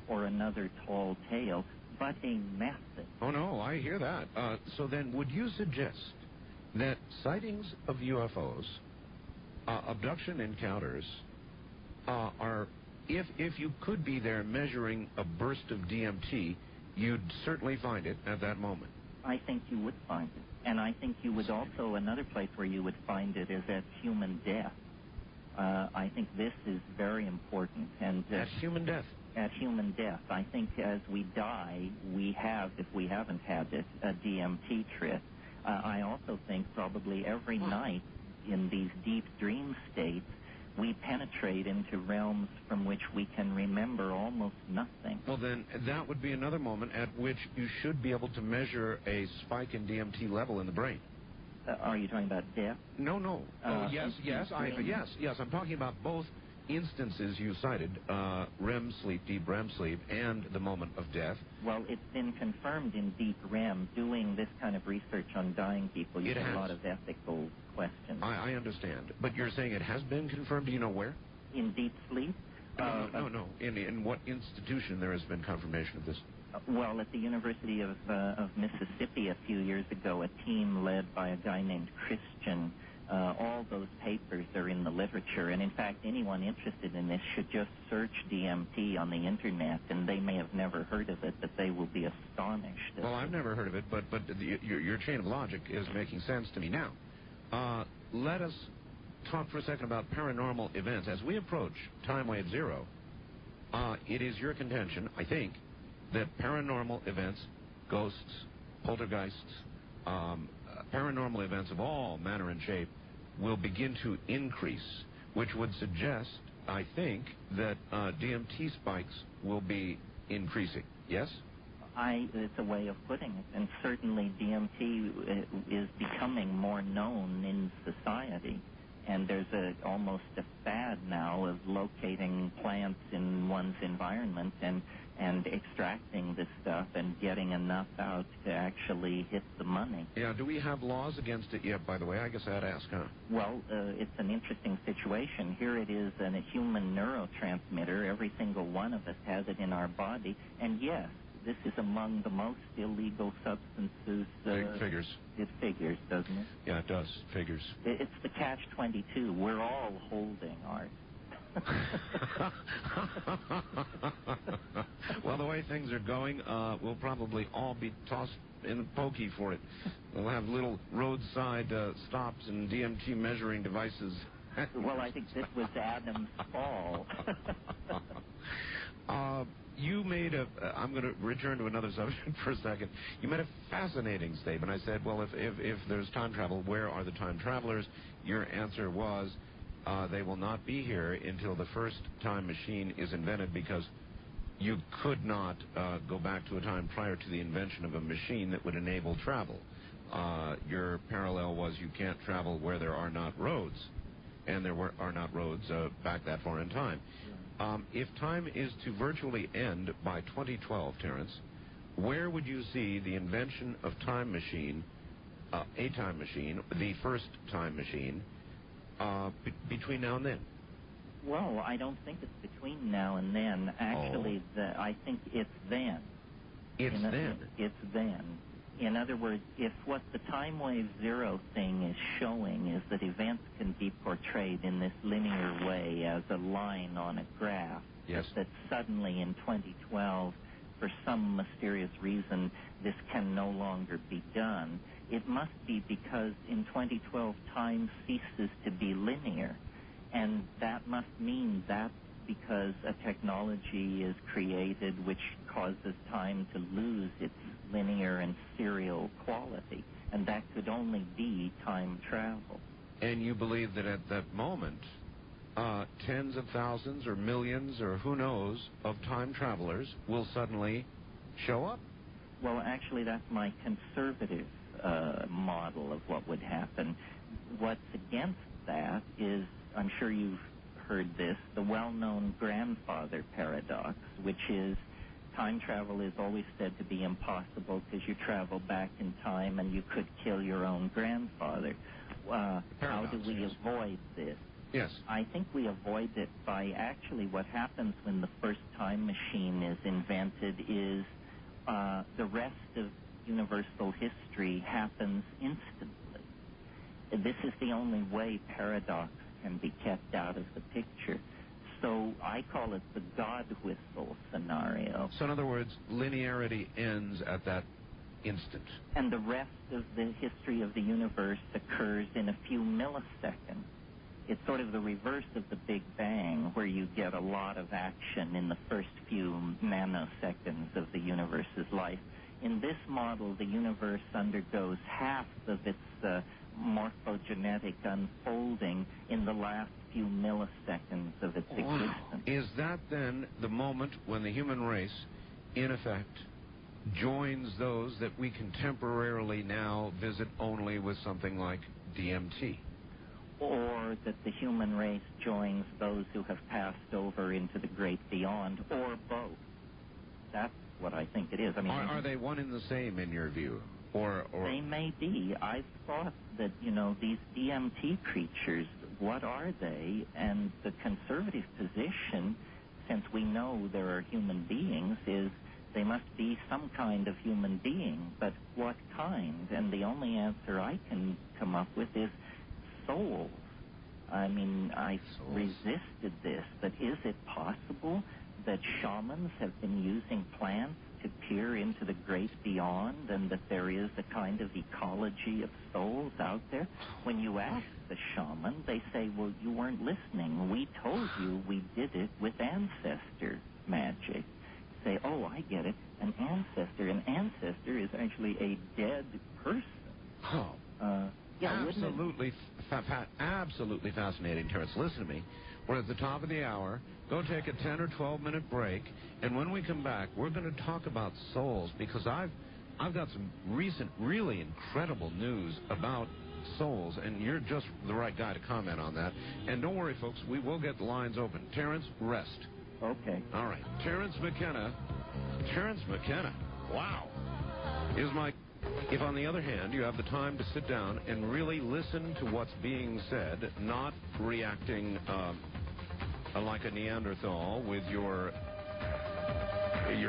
or another tall tale, but a method. Oh, no, I hear that. So then would you suggest that sightings of UFOs, abduction encounters, are, if you could be there measuring a burst of DMT, you'd certainly find it at that moment? I think you would find it. And I think you would also, another place where you would find it is at human death. I think this is very important. And at human death? At human death. I think as we die, we have, if we haven't had it, a DMT trip. I also think probably every night in these deep dream states, we penetrate into realms from which we can remember almost nothing. Well, then, that would be another moment at which you should be able to measure a spike in DMT level in the brain. Are you talking about death? No. Yes. I'm talking about both instances you cited, REM sleep, deep REM sleep, and the moment of death. Well, it's been confirmed in deep REM. Doing this kind of research on dying people, you have a lot of ethical questions. I understand. But you're saying it has been confirmed? Do you know where? In deep sleep? No. In what institution there has been confirmation of this? Well, at the University of Mississippi a few years ago, a team led by a guy named Christian. All those papers are in the literature, and in fact, anyone interested in this should just search DMT on the internet, and they may have never heard of it, but they will be astonished. Well, I've never heard of it, but your chain of logic is making sense to me now. Let us talk for a second about paranormal events. As we approach time wave zero, it is your contention, I think, that paranormal events, ghosts, poltergeists, paranormal events of all manner and shape will begin to increase, which would suggest I think that DMT spikes will be increasing. Yes? It's a way of putting it. And certainly DMT is becoming more known in society. And there's almost a fad now of locating plants in one's environment and extracting this stuff and getting enough out to actually hit the money. Yeah, do we have laws against it yet, by the way? I guess I'd ask, huh? Well, it's an interesting situation. Here it is a human neurotransmitter. Every single one of us has it in our body. And yes, this is among the most illegal substances. It figures. It figures, doesn't it? Yeah, it does. Figures. It's the catch-22. We're all holding art. Well, the way things are going, we'll probably all be tossed in the pokey for it. We'll have little roadside stops and DMT measuring devices. Well, I think this was Adam's fall. You made I'm going to return to another subject for a second. You made a fascinating statement. I said, well, if there's time travel, where are the time travelers? Your answer was, they will not be here until the first time machine is invented, because you could not go back to a time prior to the invention of a machine that would enable travel. Your parallel was you can't travel where there are not roads, and there are not roads back that far in time. If time is to virtually end by 2012, Terence, where would you see the invention of time machine, a time machine, the first time machine, between now and then? Well, I don't think it's between now and then. Actually, I think it's then. It's then? It's then. In other words, if what the time wave zero thing is showing is that events can be portrayed in this linear way as a line on a graph, yes, that suddenly in 2012, for some mysterious reason, this can no longer be done, it must be because in 2012 time ceases to be linear. And that must mean that's because a technology is created which causes time to lose its linear and serial quality. And that could only be time travel. And you believe that at that moment, tens of thousands or millions or who knows of time travelers will suddenly show up? Well, actually, that's my conservative model of what would happen. What's against that is, I'm sure you've heard this, the well-known grandfather paradox, which is time travel is always said to be impossible because you travel back in time and you could kill your own grandfather. How do we avoid this? Yes. I think we avoid it by actually what happens when the first time machine is invented is the rest of universal history happens instantly. This is the only way paradox can be kept out of the picture. So I call it the God whistle scenario. So in other words, linearity ends at that instant. And the rest of the history of the universe occurs in a few milliseconds. It's sort of the reverse of the Big Bang, where you get a lot of action in the first few nanoseconds of the universe's life. In this model, the universe undergoes half of its morphogenetic unfolding in the last few milliseconds of its existence. Is that then the moment when the human race, in effect, joins those that we can temporarily now visit only with something like DMT? Or that the human race joins those who have passed over into the great beyond, or both. That's what I think it is. I mean, are they one and the same in your view? Or they may be. I've thought that, these DMT creatures, what are they? And the conservative position, since we know there are human beings, is they must be some kind of human being. But what kind? And the only answer I can come up with is souls. I mean, I resisted this, but is it possible that shamans have been using plants to peer into the great beyond, and that there is a kind of ecology of souls out there? When you ask the shaman, they say, well, you weren't listening. We told you we did it with ancestor magic. Say, oh, I get it. An ancestor is actually a dead person. Yeah, absolutely fascinating, Terence. Listen to me. We're at the top of the hour. Go take a 10 or 12-minute break, and when we come back, we're going to talk about souls, because I've got some recent, really incredible news about souls, and you're just the right guy to comment on that. And don't worry, folks, we will get the lines open. Terence, rest. Okay. All right. Terence McKenna, wow, is my... If, on the other hand, you have the time to sit down and really listen to what's being said, not reacting like a Neanderthal with your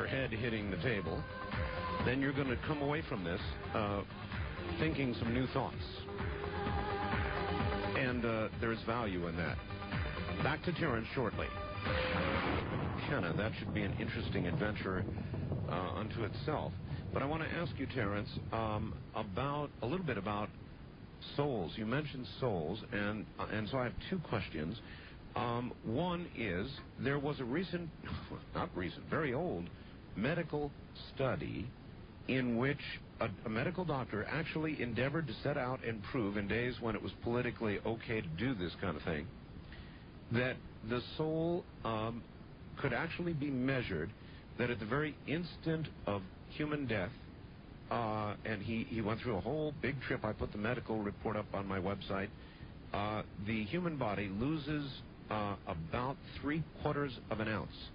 head hitting the table, then you're going to come away from this thinking some new thoughts. And there's value in that. Back to Terence shortly. Kenna, that should be an interesting adventure unto itself. But I want to ask you, Terence, about a little bit about souls. You mentioned souls, and so I have two questions. One is, there was a very old medical study in which a medical doctor actually endeavored to set out and prove, in days when it was politically okay to do this kind of thing, that the soul could actually be measured, that at the very instant of human death, and he went through a whole big trip. I put the medical report up on my website. The human body loses about 3/4 of an ounce,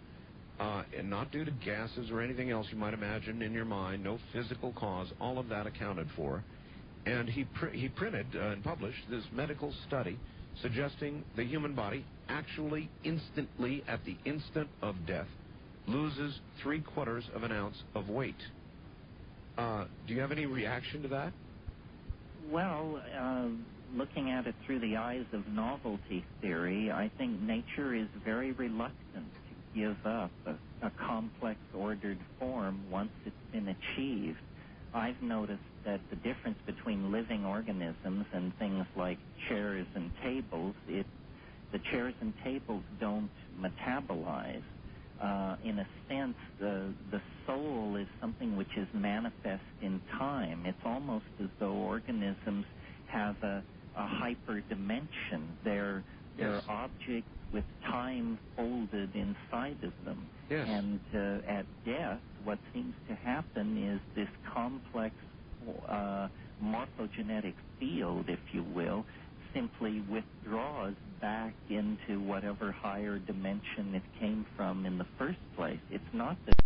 and not due to gases or anything else you might imagine in your mind, no physical cause, all of that accounted for. And he printed and published this medical study suggesting the human body actually instantly, at the instant of death, loses 3/4 of an ounce of weight. Do you have any reaction to that? Well, looking at it through the eyes of novelty theory, I think nature is very reluctant to give up a complex ordered form once it's been achieved. I've noticed that the difference between living organisms and things like chairs and tables, the chairs and tables don't metabolize. In a sense, the soul is something which is manifest in time. It's almost as though organisms have a hyperdimension. They're objects with time folded inside of them. Yes. And at death, what seems to happen is this complex morphogenetic field, if you will, simply withdraws back into whatever higher dimension it came from in the first place. It's not that